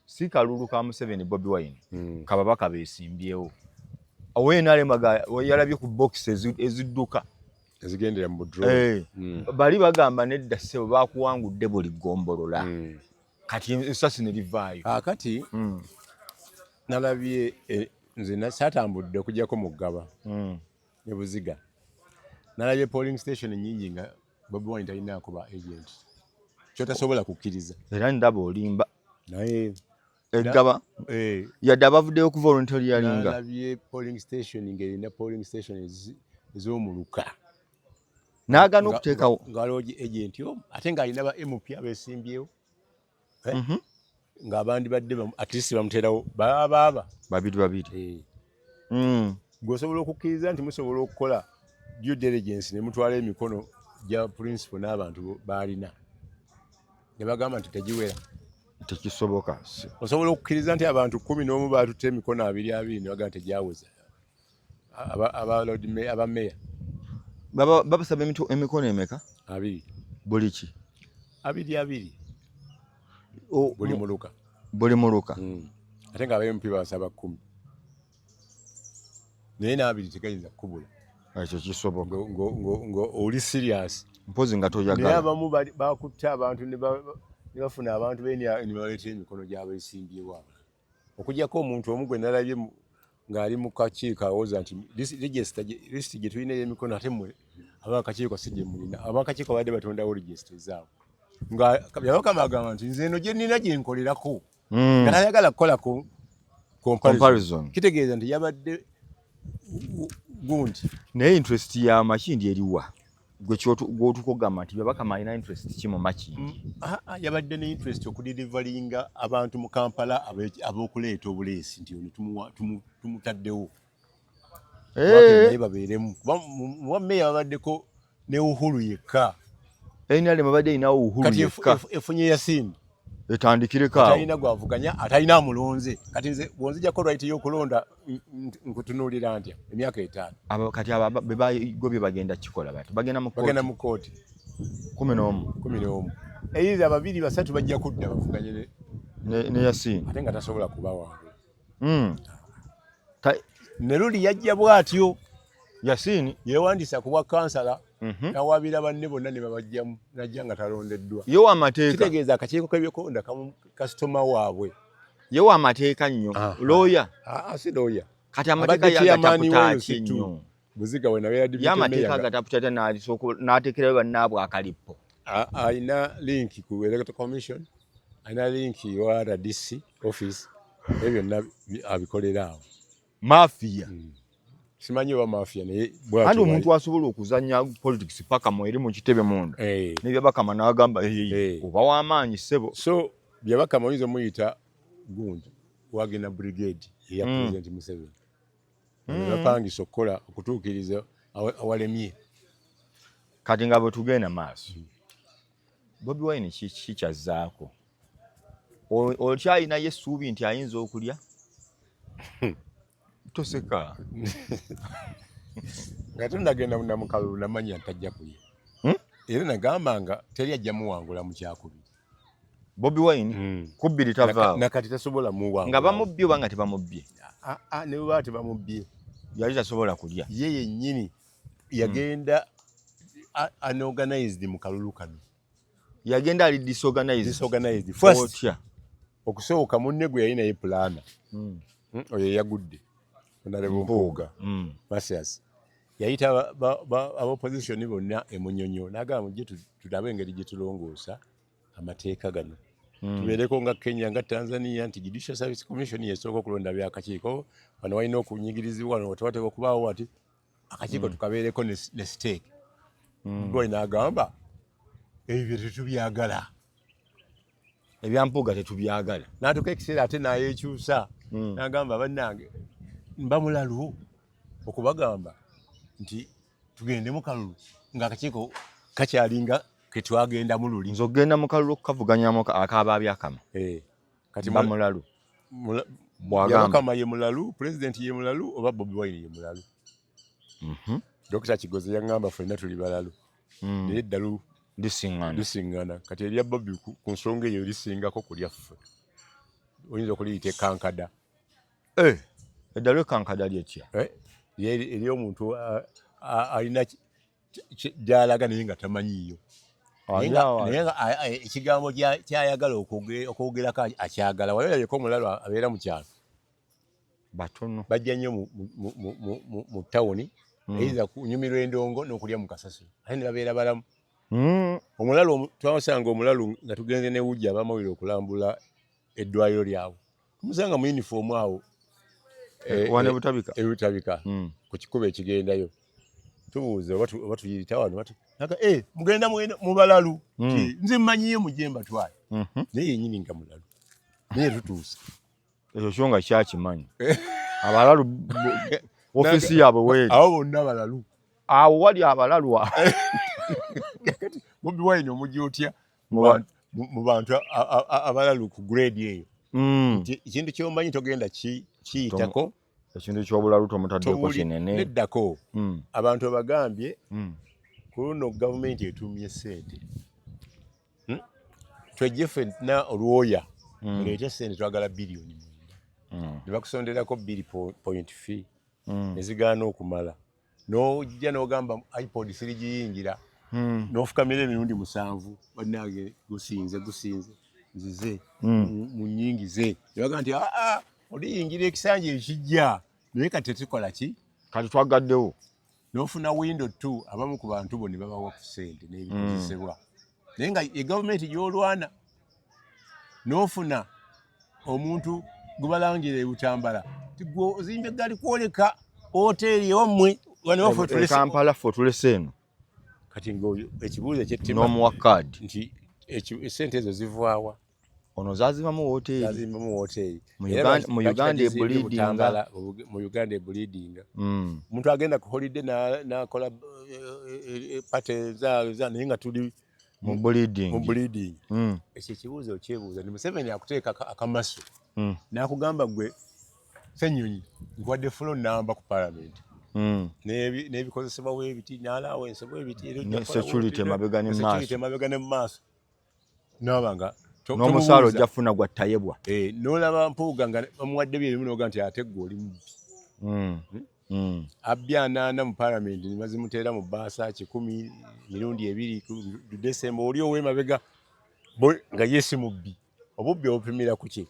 si kalulu ka Museveni Bobi Wine kababaka beesimbyewo owe NRM yalabye ku box ezidduka ezigendera mu budro bali bagamba nedda ssebo bakuwangudde buli ggombolola kati esasi ne livaayo kati nalabye nze nasatambudde okujjako mu Ggaba ne Buziga nalabye polling station nyingi nga Bobi Wine talinaako ba agent kyotasobola kukkiriza era ndaba olimba naye Eggaba yadde abavuddeyo ku volunteeringa nalabye polling station ng'erina polling station ez'omuluka n'agaana okuteekawo nga loogi agent ate ng'alina ba MP abeesimbyewo ng'abandi badde at least bamuteerawo bababa babiri gweosobola okukkiriza nti musobola okukola due diligence ne mutwala emikono gya principal n'abantu baalina ne bagamba nti tegiwera tekisoboka. Osobola okukkiriza nti abantu 11 baatutte emikono 20 ne bagamba tegyaweza abameya babasaba emikono emeka 2 buli ki 2 buli muluka ate nga abayempi basaba 10 naye n'abiri tegayinza kukubula ekyo kisoboka oli serious mpozi nga toyagala naye abamu bakutte abantu ne bafuna abantu ne baleeta emikono gy'abeesimbyewo okugyako omuntu omu gwe nalabye ng'ali mu kakiiko awooza nti lisiti gye tulina ey'emikono ate mmwe abakakiiko si gye mulina abakakiiko badde batondawo regisita zaabwe nga yabakama agamba nti nze eno gye nnina gye nkolerako nga tayagala kukola comparison kitegeeza nti yabadde gundi naye interest ya makindi eriwa gwotukogamba nti babakama alina interest ki mu makindi yabadde ne interest okudelivaringa abantu mu Kampala ab'okuleeta obuleesi nti ono tumutaddewo naye babeeremu muba meeya babaddeko ne Uhuru yekka NRM babadde alinawo Uhuru yekka efunye Yasini etandikireko awo atalina gwavuganya atalina amulonze kati nze bwonzijako right y'okulonda nkutunuulira ntya emyaka 5 kati bebagobye bagenda kikola bati bagenda mu kooti 11 eyiza 2 3 bajja kudda bavuganye ne Yasini ate nga tasobola kubawangu ne luli yajja bwatyo Yasini yeewandisa kuba kansala nawabira banne bonna ne babajjamu najja nga talondeddwa yo amateeka kitegeeza akakiiko k'ebyokulonda kasitoma waabwe yo amateeka nnyo lawyer si lawyer kati amateeka yagataputaaki nnyo Buziga we nabeera deputy mayor amateeka agataputata n'ateekerayo bannaabwe akalipo alina linki ku electoral commission alina linki wa RDC office ebyo byonna abikolera awo mafia simanyi oba mafia naye andi omuntu asobola okuzanya politics paka mweri mu kitebe munda nebyabakama n'agamba oba w'amaanyi ssebo so byabakama oyinza omuyita gundi wagenda brigade eya president Museveni bapangisa okukola okutuukiriza awalemye kati nga bwe tugenda maaso Bobi Wine kikyazzaako okyalinayo essuubi nti ayinza okulya toseka nga tonnagenda munamukalulu namanya ntajja kulya era nagamba nga teri ajja muwangula mu kyakubiri Bobi Wine kubbiri tavaawo nakati tasobola muwangula nga bamubbye oba nga tebamubbye ne bwe baba tebamubbye yali tasobola kulya ye yennyini yagenda unorganized mu kalulu kano yagenda ali disorganized first okusooka munne gwe yali naye pulana oyo yagudde onaleba Mpuuga Masias yayita abopposition bonna emunyonyo n'agamba mujje tulabe engeri gye tulongoosa amateeka gano tubeereko nga Kenya nga Tanzania nti Judicial Service Commission yesooka okulonda byakakiiko wano walina okunyigirizibwa wano tewateeka okubaawo ati akakiiko tukabeereko ne stake Boy n'agamba ebyo tetubyagala ebyampuuga tetubyagala n'atuuka ekiseera ate n'ayeekyusa n'agamba bannange mba mulalu okubagamba nti tugende mu kalulu ng'akakiiko kakyalinga ke twagenda mu luli nzo ogenda mu kalulu okukavuganyamu akaababyakama kati mba mulalu bwagamba ye mulalu president ye mulalu oba Bobi Wine ye mulalu Dr. Kigozi yaŋŋamba ffenna tuli balalu naye eddalu lisiŋŋana kati erya Bobi ku nsonga eyo lisingako kulya ffe oyinza okuliyita ekankada eddalu ekankada lyetya eri omuntu alina gy'alaga naye nga tamanyiiyo naye ekigambo kyayagala okwogerako akyagala wali olabye ko omulalu abeera mu kyalo batono bajja nnyo mu tawuni eyinza kunyumirwa endongo n'okulya mu kasasiro ate ne babeera balamu omulalu twasanga omulalu nga tugenze ne wujja abamawulire okulambula eddwaliro lyabwe tumusanga mu yunifoomu awo wane ebutabika ku kikubo ekigendayo tubuuza oba tuyirita wano mugenda mu balalu nze mmanyiyo mujje mbatwale naye yennyini nga mulalu naye tutuusa ekyo kyo nga kyakimanyi abalalu ofiisi yaabwe weeri awo bonna balalu awo wali abalalu Bobi Wine omujja otya mu bantu abalalu ku grade eyo ekintu ky'omanyi togenda kiyitako ekintu ky'obulalu tomutaddeko kinene neddako abantu abagambye ku luno gavumenti etuumye ssente twejje ffenna olwoya oleete ssente twagala biliyoni mwenda ne bakusonderako 2.5 ne zigaana okumala n'ojja n'ogamba iPod sirigiyingira n'ofukamira emirundi 7 bannange gusinze nzize mu nnyingi ze ne baga nti oliyingira ekisanja ekijja naye kati tetukola ki kati twagaddewo n'ofuna window 2 abamu ku bantu bo ne babawa ku ssente n'ebikozesebwa naye nga egavumenti gy'olwana n'ofuna omuntu gubalangira ebutambala ozimbye eggali kwoleka hoteri yommwe Kampala ffe tulese eno kati ekibuuzo ekyettima n'omuwa kaadi nti essente ezo zivaawa ono zazimamu hoteri mu Uganda ebulidinga omuntu agenda ku holiday n'akola pate za naye nga tuli mu bleeding ekyo ekibuuzo okyebuuza ni Museveni akuteeka akamaso n'akugamba gwe Ssenyonyi nkwadde fulo namba ku parliament n'ebikozesebwa bwebiti n'alawense bwebiti security emabega ne mu maaso n'abanga n'omusaala ojja funa gwattayebwa n'olaba Mpuuga nga bamuwadde byerimu n'oga nti ate gwe oli mubbi abbya 8 mu parliament ne bazimuteera mu bbaasa 10 mirundi 2 December oli ow'emabega nga yesi mubbi obubbi obupimira ku ki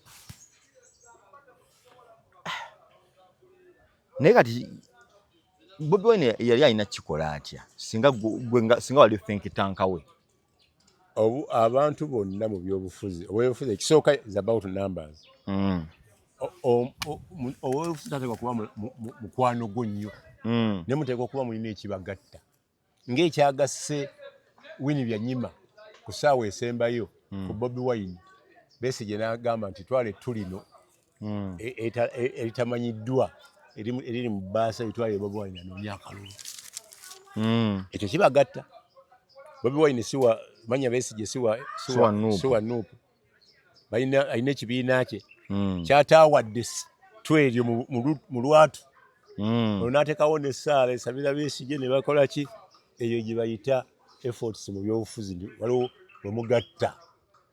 naye kati Bobi Wine yali alina kikola atya singa wali think tank we abantu bonna mu byobufuzi obwebufuzi ekisooka is about numbers obwebufuzi tateekwa kuba mukwano gwo nnyo ne muteekwa okuba mulina ekibagatta ng'ekyagasse Winnie Byanyima ku ssaawa esembayo ku Bobi Wine Besigye n'agamba nti twale ettu lino eritamanyiddwa eriri mu bbaasa litwale Bobi Wine anoonya akalulu. Ekyo kibagatta. Bobi Wine Manya Besigye si wa Nuupu. Alina ekibiina kye kyataawadde twelyo mu lwatu. Olwo n'ateekawo n'essaala esabira Besigye ne bakola ki? Eyo gye bayita efforts mu byobufuzi. Waliwo we mugatta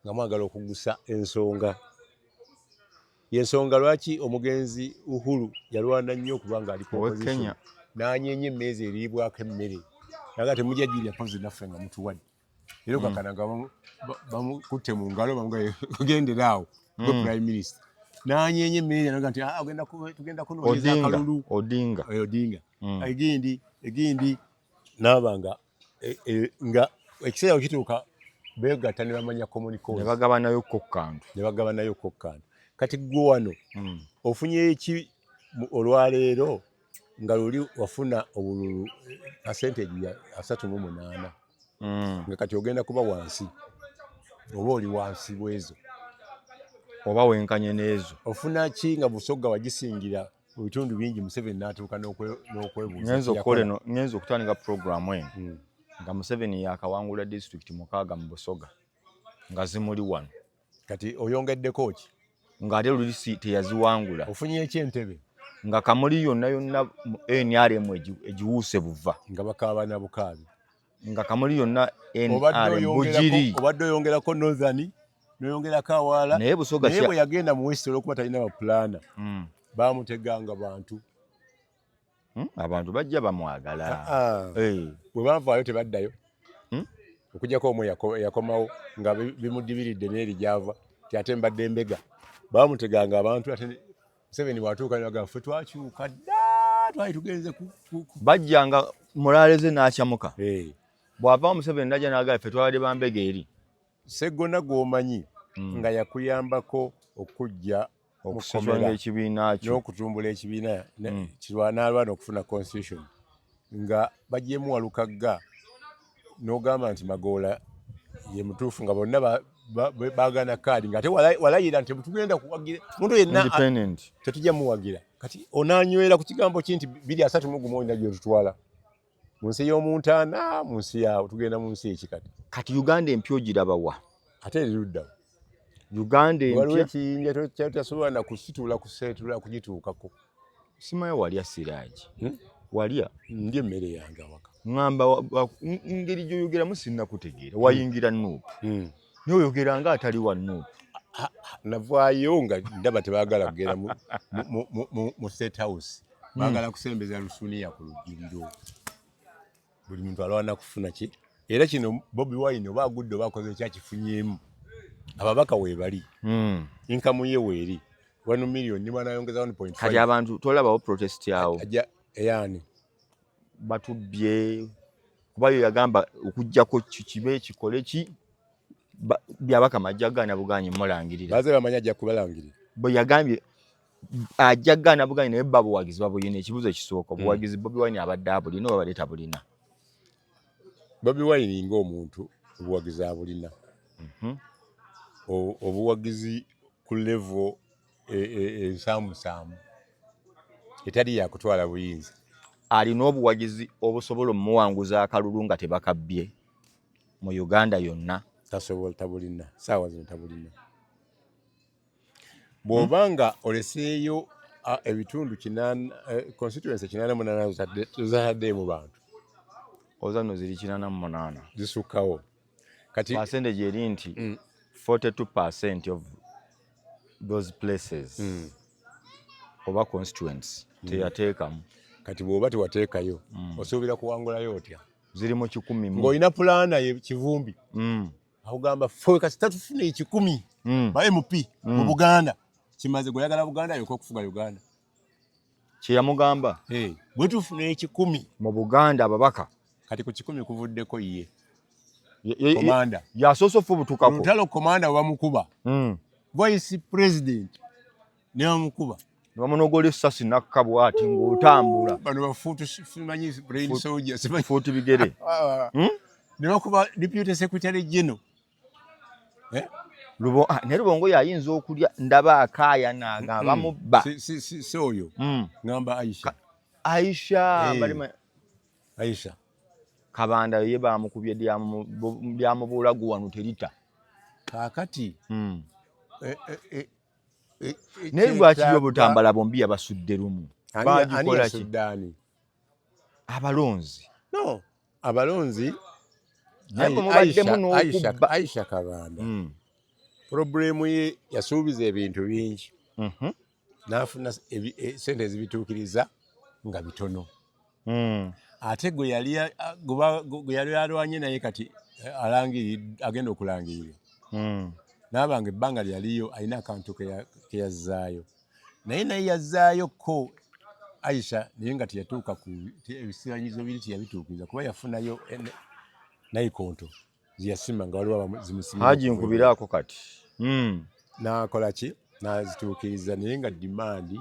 nga mwagala okugusa ensonga. Y'ensonga lwaki omugenzi Uhuru yalwana nnyo okubanga ali ku opposition n'anyeenya emmeeza eriibwako emmere. Naga temujja jirya pozi naffe nga mutuwadde. Era kakana nga bamukutte mu ngalo bamugaye kugendera awo gwe prime minister. N'anyeenya emmere naga nti tugenda kunoonyeza akalulu. Odinga. Egindi n'abanga nga ekiseera okituuka beegatta ne bamanya common cause. Ne bagabanayo kokkandu. Kati gwe wano ofunye eki olwaleero nga luli wafuna obululu percentage ya 38 nga kati ogenda kuba wansi oba oli wansi bwezo oba wenkanye n'ezo. Ofuna ki nga Busoga wagisingira mu bitundu bingi Museveni n'atuuka n'okwebuuza. Ngenza okutandika programu eno nga Museveni yakawangula district 6 mu Busoga nga zimuli wano. Kati oyongeddeko ki? Ng'ate luli teyaziwangula. Ofunye eky'Entebbe nga Kamuli yonna NRM egiwuuse buva nga bakaaba na bukaabi. Nga Kamuli yonna NRM bugiri. Obadde oyongerako Northern n'oyongerako Awala. Naye Busoga naye bwe yagenda mu West olw'okuba talina baplana baamuteganga bantu. Abantu bajja bamwagala. Bwe baavaayo tebaddayo. Okujjako omwe yakomawo nga bimudibiridde n'eri gy'ava ti ate mbadde mbega. Baamuteganga abantu ate Museveni bw'atuuka n'agamba ffe twakyuka dda twali tugenze bajjanga mulaaleze n'akyamuka. Bw'avaawo Museveni n'ajja n'agamba ffe twabadde bambega eri. Sseggona gw'omanyi nga yakuyambako okujja okukomera ekibiina kyo n'okutumbula ekibiina n'alwana okufuna constitution nga bagyemu Walukagga n'ogamba nti Magoola ye mutuufu nga bonna baagana kaadi nga ate walayira nti tugenda kuwagira muntu yenna tetujja muwagira. Kati onanywera ku kigambo ki nti 231 olina gy'otutwala mu nsi y'omuntaana mu nsi yawo tugenda mu nsi ekikati. Kati Uganda empya ogiraba wa? Ate eruddawo Uganda empya waliwo ekiyinja tosobola na kusitula kuseetula kugituukako. Simanyi walya Siraaji walya ndi emmere yange awaka ngamba ngeri gy'oyogeramu sinnakutegeera wayingira Nuupu n'oyogera nga atali wa Nuupu. Navaayo nga ndaba tebaagala kugera mu State House baagala kusembeza Lusuniya ku lujjiriro. Buli muntu alwana kufuna ki? Era kino Bobi Wine oba agudde oba akoze ekyakifunyemu ababaka weebali inkamu ye weeri 1 million ni banayongeza 1.5. Kati abantu tolabawo protest yawo eyani batubbye kuba yo yagamba okujjako kibe kikole ki byabaka majjagana buganyi mulangirira baze bamanya ajja kubalangirira bwe yagambye ajjagana buganyi naye babo wagizi babo yine ekibuzo ekisooka buwagizi Bobi Wine abadde abulina oba baleta bulina. Bobi Wine ng'omuntu obuwagizi abulina obuwagizi ku level ensaamusaamu etali yakutwala buyinza. Alina obuwagizi obusobola omuwanguza akalulu nga tebakabbye mu Uganda yonna. Tasobola tabulina saawa zino tabulina. Bw'obanga oleseeyo ebitundu 8 constituency 88 zazadde mu bantu ozano ziri 88 zisukkawo kati percentage eri nti 42% of those places oba constituents teyateekamu. Kati bw'oba tewateekayo osuubira kuwangulayo otya? Ziri mu 10 ng'olina pulaana ye Kivumbi akugamba ffe kasi tatufuna 10 ba MP mu Buganda kimaze goyagala Buganda yoko okufuga Uganda kye yamugamba bwe tufuna 10 mu Buganda ababaka kati ku 10 kuvuddeko ye komanda yasosofu butukako ntalo komanda bamukuba vice president ne bamukuba Bamunogola essasi nakkabwa ati ng'otambula. Bano bafuutu simanyi brain soldier simanyi. Fuuti bigere. Ne bakuba Deputy Secretary General. Ne Lubongo yayinza okulya ndaba akaaya n'agamba bamubba. Si oyo. Ngamba Aisha. Aisha. Kabanda ye bamukubye lyamubuula guwanu terita. Kaakati. Naye lwaki y'obutambala bombi yabasudde lumu? Bagikola ki? Abalonzi. No, abalonzi. Aisha Kabanda. Problemu ye yasuubiza ebintu bingi. N'afuna sente ezibituukiriza nga bitono. Ate gwe yali alwanye naye kati agenda okulangirira. N'abanga ebbanga lyaliyo alina akantu ke yazzaayo. Naye yazzaayo ko Aisha naye nga teyatuuka ku ebisiranyizo biri teyabituukiriza kuba yafunayo nayikonto ziyasima nga waliwo zimusima. Haji nkubiraako kati. N'akola ki? N'azituukiriza naye nga dimandi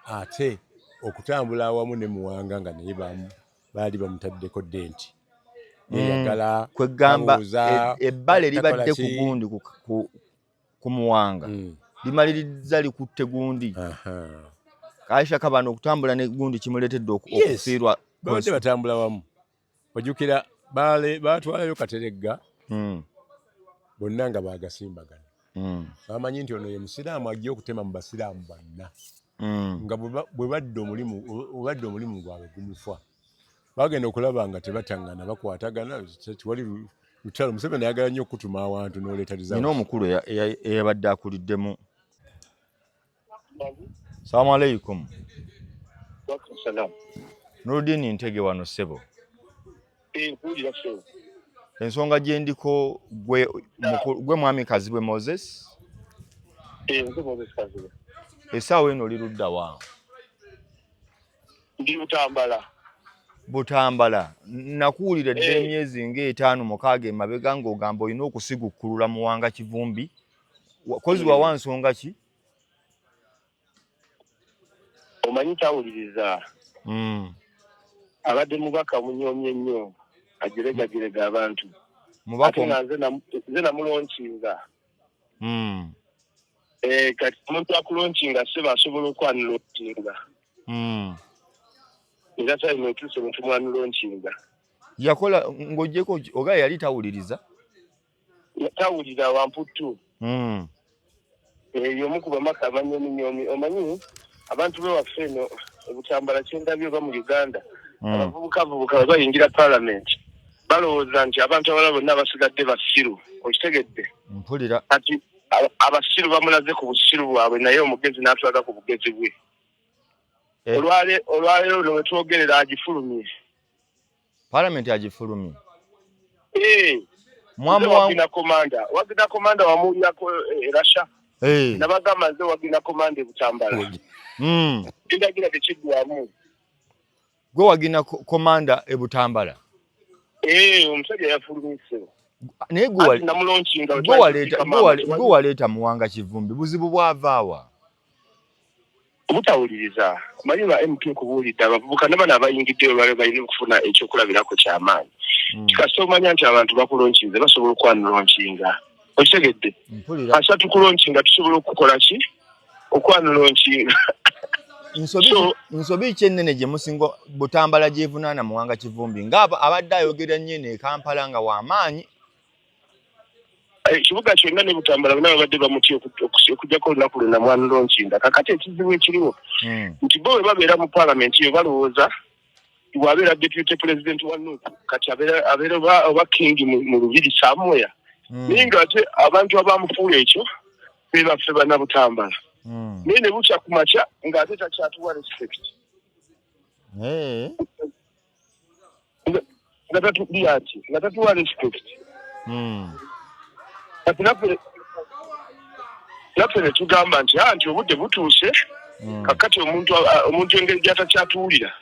ate okutambula awamu ne Muwanga nga naye baali bamutaddeko denti. Yagala kwegamba ebbale libadde ku gundi ku Muwanga. Limaliriza likutte gundi. Aisha Kabanda okutambula ne gundi kimuleetedde okufiirwa. Babadde batambula wamu. Ojjukira baatwalayo Kateregga bonna nga baagasimbagana. Bamanyi nti ono ye musiraamu ajja okutema mu basiraamu bonna. Nga bwe badde omulimu gwabwe gumufa. Bagenda okulaba nga tebatangana bakwatagana wali lutalo. Museveni ayagala nnyo okutuma awantu n'oleeta lizamu. Nina omukulu eyabadde akuliddemu. Salaamu alaikum. Nuruddin Ntege wano ssebo. Ensonga gye ndiko gwe mwamikazi bwe Moses. Essaawa eno lirudda wa? Ndi Butambala. Nakuwulira dde emyezi nga 5-6 emabega ng'ogamba olina okusigukkulula Muwanga Kivumbi. Kozi wa nsonga ki? Omanyi tawuliriza. Abadde mubaka munyoomye nnyo agiregagirega abantu. Mubaka nze namulonkinga. Kati omuntu akulonkinga seba asobola okwanulonkinga. Era talina otuuse omuntu mwanulonkinga. Yakola ng'oggyeko oga yali tawuliriza? Tawulira wamputtu. Y'omu ku bamaka abanyoomi. Omanyi abantu b'ewaffe eno Butambala kyendabye oba mu Uganda. Abavubuka bwe bayingira Parliament balowooza nti abantu abalala bonna basigadde basiru. Okitegedde? Mpulira. Kati abasiru bamulaze ku busiru bwabwe naye omugezi n'atulaga ku bugezi bwe. Olwaleero ono we twogerera agifulumye. Parliament agifulumye. Wagina komanda wamulyako Rasha. Nabagamba nze wagina komanda e Butambala. Ndagira tekiggwamu. Gwe wagina komanda e Butambala? Omusajja yafulumise. Naye gwe waleeta Muwanga Kivumbi buzibu bwavaawa? Obutawuliriza. Omanyi ba MP okubuulidde abavubuka n'abana abayingiddeyo bale balina okufuna ekyokulabirako ky'amaanyi. Kasita omanya nti abantu bakulonkinze basobola okwanulonkinga. Okitegedde? Asa tukulonkinga tusobola okukola ki? Okwanulonkinga. Nsobi kyennene gye musinga Butambala gyevunaana Muwanga Kivumbi ng'aba abadde ayogera nnyo ne Kampala nga w'amaanyi. Ekibuga kyonna ne Butambala bonna babadde bamutya okujjako olunaku lwonna mwanulonkinga. Kakati ekizibu ekiriwo nti bo bwe babeera mu Parliament eyo balowooza bw'abeera Deputy President wa Nuupu kati abeera oba King mu lubiri Samoya. Naye ng'ate abantu abamufuula ekyo be baffe banna Butambala. Naye ne bukya ku makya ng'ate takyatuwa respect. Nga tatuwa respect. Kati naffe ne tugamba nti obudde butuuse kakati omuntu engeri gy'atakyatuwulira.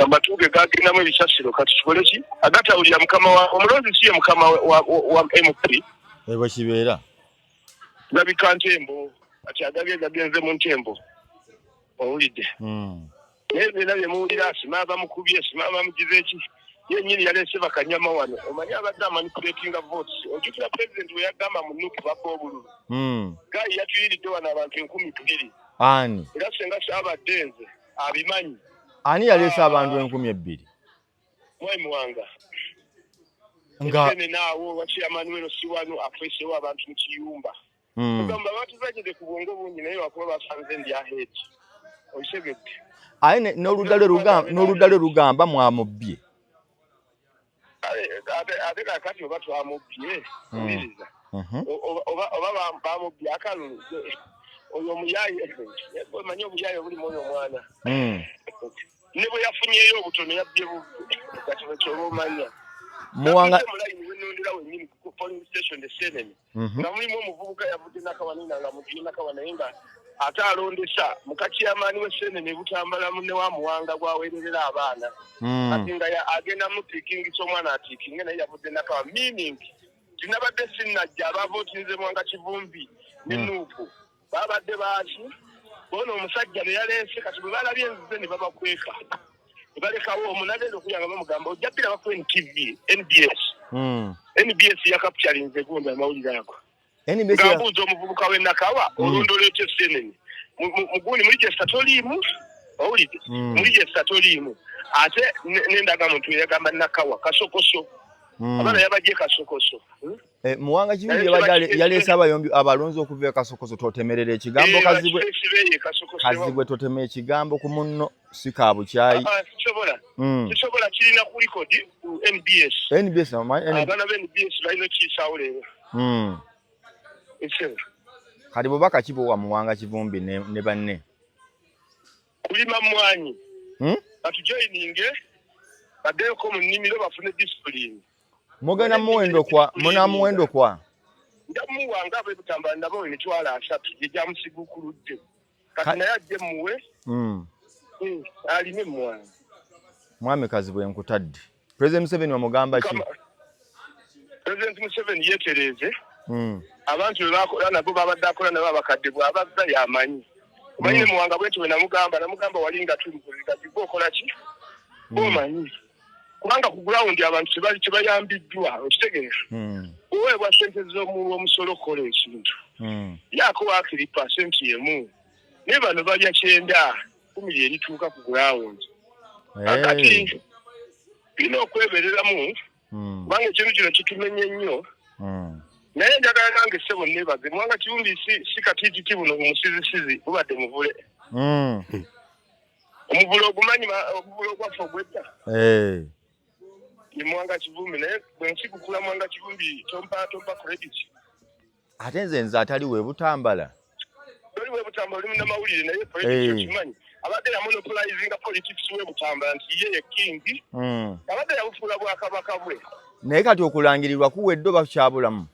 Amatuuge gagendamu ebisasiro kati tukole ki? Agatawulira mukama wa omulonzi si ye mukama wa MP. Bwe kibeera. Labika Ntembo. ati agagenze mu ntembo owulidde naye byonna bye muwulira simaba mukubye simaba mugize eki yenyini yalese bakanyama wano omanyi abadde amanipulatinga votes ojjukira pulezidenti we yagamba mu nuku baba obululu gayi yatuyiridde wano abantu 2,000 ani era senga saabadde nze abimanyi ani yalese abantu 2,000 mwami wanga naawo wakyamanuelo siwano afeesewo abantu mu kiyumba ogamba abantu bagende ku bwongo bungi naye wakuba basanze ndi aheti okitegedde aye n'oludda lwe lugamba mwamubye ate kakati oba twamubye owuliriza oba bamubye akalulu oyo omuyaye omanyi obuyaye obulimu oyo omwana ne bwe yafunyeyo obutono yabbye kati bwekyoba omanya mulayini wenondera wenyini ku polling station esenene nga mulimu omuvubuka yavudde nakawanina nga mugiye nakawa naye nga ate alondesa mukakiyamaani w'essenene Butambala munne wa Muwanga gwaweererera abaana kati nga agenda mutiikingisa omwana atiikinge naye yavudde nakawa meaning tinabadde sinnajja abavootinze Mwanga Kivumbi ne Nuupu babadde baaki bona omusajja ne yaleese kati bwe balabye enzize ne babakweka ne balekawo omunagenda okuyanga bamugamba ojja bbira baku NTV NBS yakapchalinze gundi amawulire ago ngabuuza omuvubuka w'Ennakawa olondoleeta essenene mugundi muli gye statoliimu owulidde muli gye statoliimu ate n'endagamuntu yagamba Nakawa kasokoso abaana yabajje kasokoso Muwanga Kivumbi yaleese abayombi abalonzi okuva e Kasokoso totemerera ekigambo kazibwe totemera ekigambo ku munno si kaabukyayi kisobola kirina ku likodi ku NBS abaana ba NBS balina kiyisaawo leero kati bubaka kibuwa Muwanga Kivumbi ne banne kulima mwanyi batujoyininge baddeko mu nnimiro bafune disipulini mugenda muwendo kwa ndamuwanga abe Butambala nabo emitwalo 3 gyejamusigukkuludde kati naye ajje muwe alime mwana mwami Kazibwe nkutadde President Museveni wamugamba ki President Museveni yetereze abantu bwe bakola nabo babadde akola nabo abakadde bw'abazza yamanyi omanyi Muwanga bwetyo we namugamba walinga tuli kuzikati okola ki omanyi kubanga ku ground abantu tebayambiddwa okitegeera oweebwa ssente z'omusolo okukola ekintu yaako waakiri % yemu naye bano balya 9 10 erituuka ku ground akati birina okwebereramu kubanga ekintu kino kitumenye nnyo naye njagala nange ssebo nebaze Muwanga Kivumbi si katiititi buno omusizisizi bubadde muvule omuvule ogumanyi omuvule ogwaffe ogwedda ni Muwanga Kivumbi naye bwe nsigukula Muwanga Kivumbi tompa credit ate nze atali we Butambala oli we Butambala oli munnamawulire naye politics kimanyi abadde yamonopolizinga politics we Butambala nti ye king abadde yabufuula bwakabaka bwe naye kati okulangirirwa kuwedde oba kyabulamu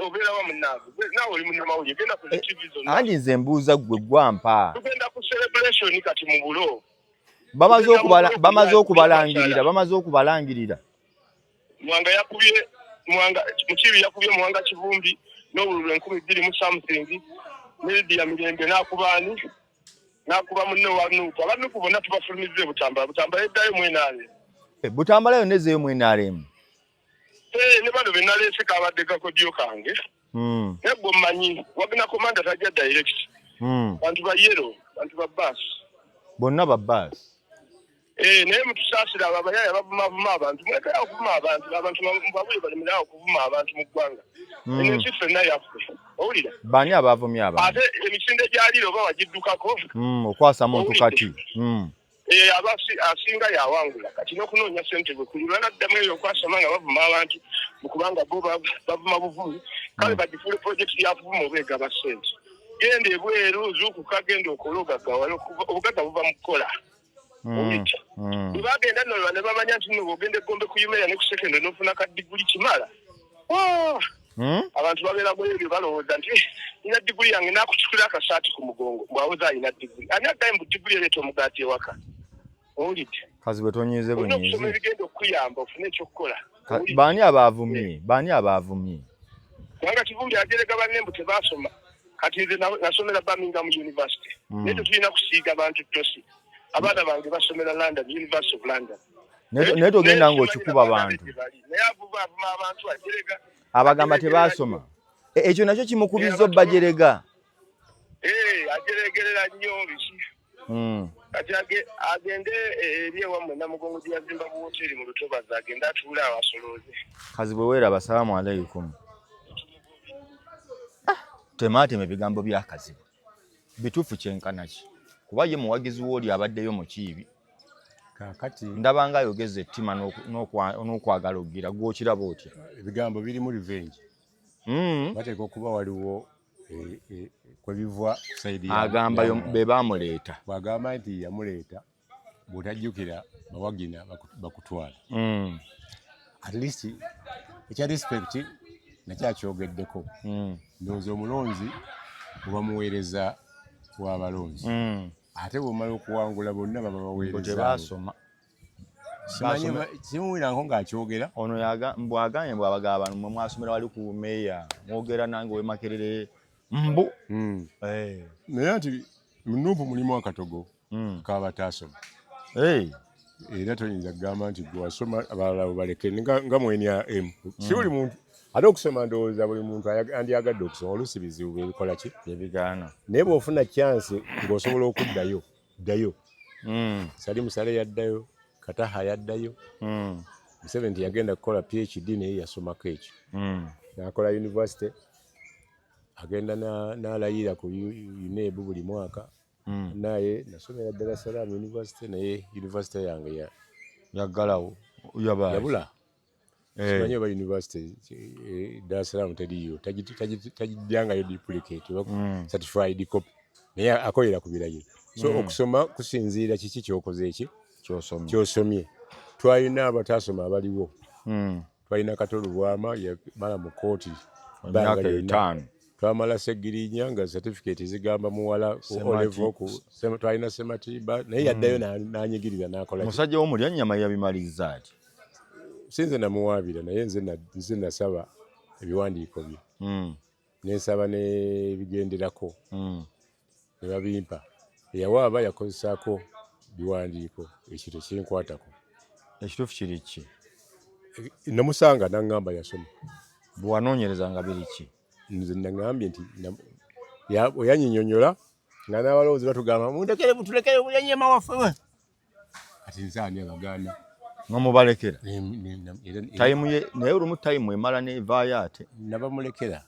obeera wa munnaago naawe oli munnamawulire genda ku TV zonna andi nze mbuuza ggwe gwampa tugenda ku celebration kati mu bulo bamaze okubalangirira Mukiibi yakubye Muwanga Kivumbi n'obululu 2000 mu something Lydia Mirembe n'akuba munne wa Nuupu abanuupu bonna tubafulumize Butambala eddayo mwenaale Butambala yo nezeeyo mwenaaleemu ne bano benaleese kabadde gakodyo kange naye gwe mmanyi wagina komanda tajja direct bantu ba yero bantu ba baasi bonna ba baasi naye mutusaasira abayaya bavuma abantu mwekera okuvuma abantu mubabuli balemerawo okuvuma abantu mu ggwanga ensi ffenna yaffe owulira bani abavumya abantu ate emisinde gyaliro oba wagiddukako okwasa muntu kati asinga yawangula kati n'okunoonya ssente bwe kuli banaddamu eyo okwasoma nga bavuma abantu mukubanga bo bavuma buvumi kale bagifule projekiti yakuvuma obeegaba ssente genda ebweru zuukuka genda okola ogagga obugagga buva mu kukola bagenda nno ne bamanya nti nno ogenda eggombe ku Umeya ne ku sekendo n'ofuna kaddiguli kimala abantu babeera bwerebyo balowooza nti nina diguli yange nakutikula akasaati ku mugongo bw'awoza alina diguli ani addayo mu diguli ereeta omugaati ewaka owulidde Kazibwe tonyiize bunyiize okusoma ebigenda okuyamba ofune ekyokukola baani abaavumye Muwanga Kivumbi agerega banne mbu tebaasoma kati nze nasomera Birmingham University naye tetulina kusiiga bantu tosi abaana bange basomera London University of London naye togenda ng'okikuba bantu naye avuma abantu ajerega abagamba tebasoma ekyo nakyo kimukubizza obbajerega ajeregerera nnyo biki kati agende eri ewammwe Namugongo gye yazimba ku hoteri mu Lutobazi agende atuule awo asolooze kazi bwe weeraba assalaamu aleikum temaatema ebigambo byakazibu bituufu kyenkana ki kuba ye muwagizi w'oli abaddeyo mu kiibi kakati ndaba nga ayogeza ettima n'okwagala okugira gw'okiraba otya ebigambo birimu revenge bateeka okuba waliwo kwe biva saidi agamba be baamuleeta bw'agamba nti yamuleeta bw'otajjukira bawagina bakutwala at least ekya respect nakyakyogeddeko ndowooza omulonzi bwebamuweereza w'abalonzi ate bw'omala okuwangula bonna baba baweereza tebasoma simuwirako ng'akyogera ono bw'agambye bw'abaga abantu mwe mwasomera wali ku meeya mwogera nange wemakerere mbu naye nti munuupu mulimu akatogo kaba bataasoma era toyinza kugamba nti gwasoma abalala baleke nga mwenya emu si buli muntu ate okusoma ndowooza buli muntu andyagadde okusoma oluusi bizibu bebikola ki ebigaana naye bw'ofuna chance ng'osobola okuddayo ddayo Sali Musale yaddayo Kataha yaddayo Museveni yagenda kukola PhD naye yasomako ekyo n'akola university agenda n'alayira ku UNEB buli mwaka naye nasomera Dar es Salaam University naye university yange yaggalawo yabula simanyi oba university Dar es Salaam teriyo tagijjangayo duplicate certified copy naye akolera ku birayiro so okusoma kusinziira kiki kyokoze eki kyosomye twalina abatasoma abaliwo twalina Katolo Bwama yamala mu kooti myaka 5 twamala Segirinya nga certificate zigamba muwala olevo ku twalina Sematiba naye yaddayo n'anyigiriza n'akola musajja w'omulya nnyama yabimaliza ati sinze namuwaabira naye nze nasaba ebiwandiiko bye nensaba n'ebigenderako ne babimpa eyawaaba yakozesaako biwandiiko ekyo tekinkwatako ekituufu kiri ki namusanga n'aŋŋamba yasoma bw'anoonyereza nga biri ki nze naŋŋambye nti oyanyinyonyola nga n'abalowoozi batugamba mundekere mutulekere munyanyema waffe kati nze ani abagaana nomubalekera tayimu ye naye olumu tayimu emala nevaayo ate nabamulekera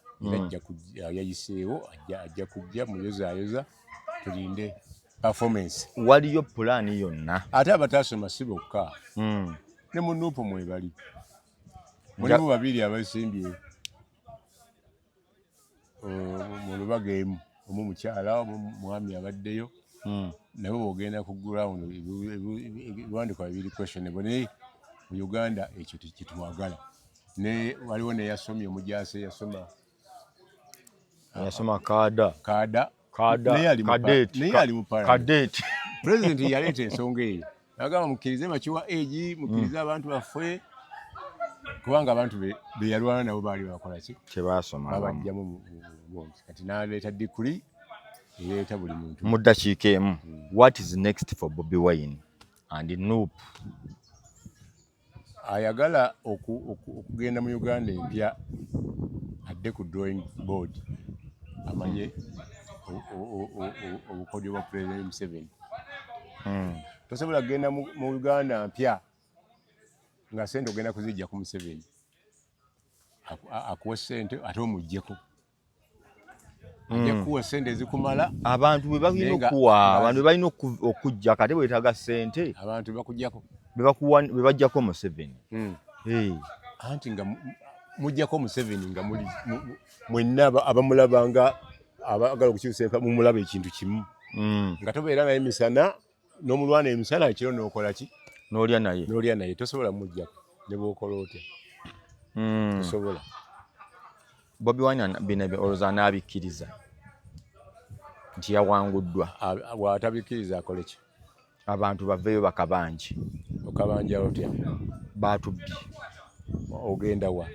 era yayiseewo ajja kujja muyozaayoza tulinde performance waliyo pulaani yonna ate abataasoma si bokka ne mu Nuupu mwebali mulimu babiri abasimbye mu Lubaga emu omu mukyala omu mwami abaddeyo nabo bw'ogenda ku ground ebiwandiiko bibiri questionable naye mu Uganda ekyo tekitumwagala ne waliwo neyasomye omujaasi yasoma kaada naye ali mu kadeti president yaleeta ensonga eyo agamba mukkirize Makiwa egi mukkirize abantu baffe kubanga abantu be yalwana nabo baali bakola ki tebasoma babajjamu kati n'aleeta dikuli ereeta buli muntu mu ddakiika emu what is next for Bobi Wine and Nuupu ayagala okugenda mu Uganda empya adde ku drawing board amanye obukodyo bwa President Museveni tosobola kugenda mu Uganda mpya nga sente ogenda kuzijja ku Museveni akuwa sente ate omuggyeko ajja kuwa sente ezikumala abantu bwe balina okuwa abantu bwe balina okujja kate bwetaaga sente abantu bakujjako bwe bajjako Museveni anti nga mujjako Museveni nga muli mwenna abamulaba nga abagala okukyusa enfa mumulaba ekintu kimu nga tobeera naye misana n'omulwana emisana ekiro n'okola ki n'olya naye tosobola mujjako ne bw'okola otya tosobola Bobi Wine bino olowooza anabikkiriza nti yawanguddwa bw'atabikkiriza akole ki abantu baveeyo bakabanje okabanja otya baatubbi ogenda wa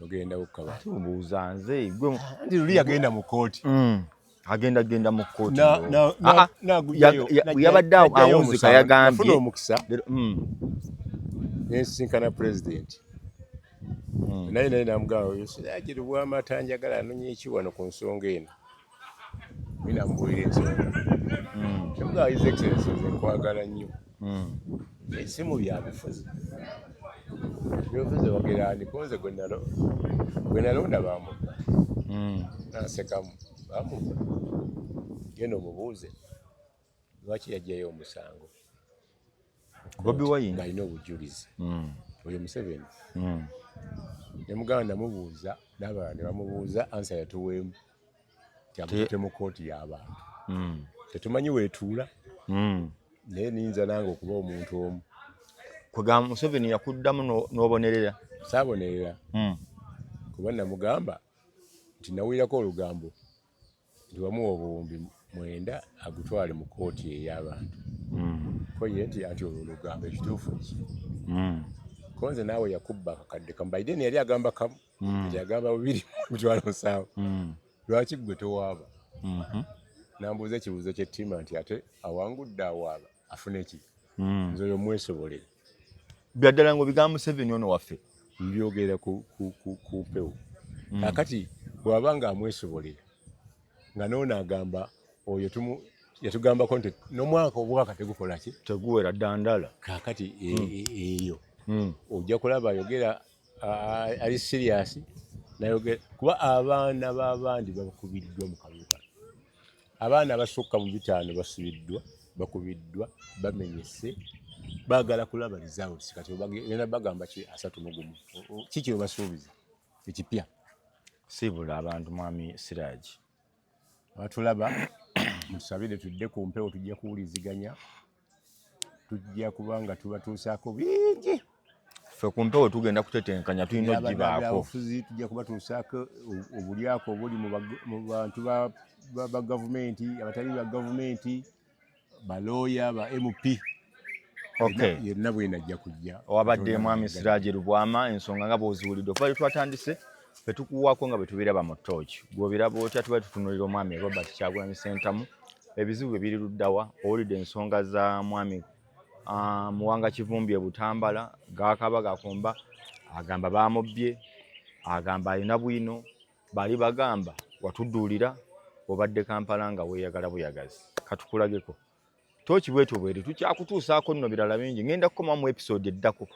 ogenda ukaba tubuuza nze gwe ndi luli agenda mu kooti agenda mu kooti yabadde awunzika yagambye omukisa nensinkana president naye namugamba yosiragire bw'amata njagala anonye eki wano ku nsonga eno minambuulira ensonga namugamba his excellency nze nkwagala nnyo esimu byabufuzi byofuzi wagera ndikonze gwe nalonda bamubba nasekamu bamubba genda omubuuze lwaki yajjayo omusango Bobi Wine alina obujulizi oyo Museveni nemugamba namubuuza n'abalala ne bamubuuza ansa yatuweemu tyamutute mu kooti y'abantu tetumanyi weetuula naye niyinza nange okuba omuntu omu kwegamba Museveni yakuddamu n'obonerera saabonerera kuba namugamba nti nawulirako olugambo nti wamuwa obuwumbi 9 agutwale mu kooti ey'abantu ko ye nti ati olwo olugambo ekituufu ki konze naawe yakubba akakadde kamu Biden yali agamba kamu yagamba 2.7 lwaki gwe towaaba nambuuza ekibuuzo kyettima nti ate awangudde awaaba afune ki nze oyo mwesobolere byaddala ng'obigamba Museveni ono waffe mbyogera ku mpewo kakati bw'aba nga amwesobolera nga noono agamba oyo yatugambako nti n'omwaka obwaka tegukola ki teguwera ddandala kakati eyo ojja kulaba ayogera ali serious nayogera kuba abaana b'abandi bakubiddwa mu kaluka abaana abasukka mu 5 basibiddwa bakubiddwa bamenyese baagala kulaba results kati bagenda bagamba ki 31 kiki obasuubiza ekipya sibula abantu mwami Siraji batulaba musabire tudde ku mpewo tujja kuwuliziganya tujja kubanga tubatuusaako bingi ffe ku mpewo tugenda kutetenkanya tulina ogibaako tujja kubatuusaako obulyako obuli mu bantu ba gavumenti abatali ba gavumenti balooya ba MP yenna bwena ajja kujja owabadde mwami Siraji Lubwama ensonga nga bw'oziwulidde okuva lwe twatandise ffe tukuwaako nga bwe tubiraba mu tooki gw'obiraba otya tuba tutunuulira omwami Robert Kyagulanyi Ssentamu ebizibu bye biri luddawa owulidde ensonga za mwami Muwanga Kivumbi e Butambala gaakaba gakomba agamba baamubbye agamba alina bwino bali bagamba watudduulira obadde Kampala nga weeyagala buyagazi katukulageko tooki bwetyo bweri tukyakutuusaako nno birala bingi ngenda kukoma mu episode eddako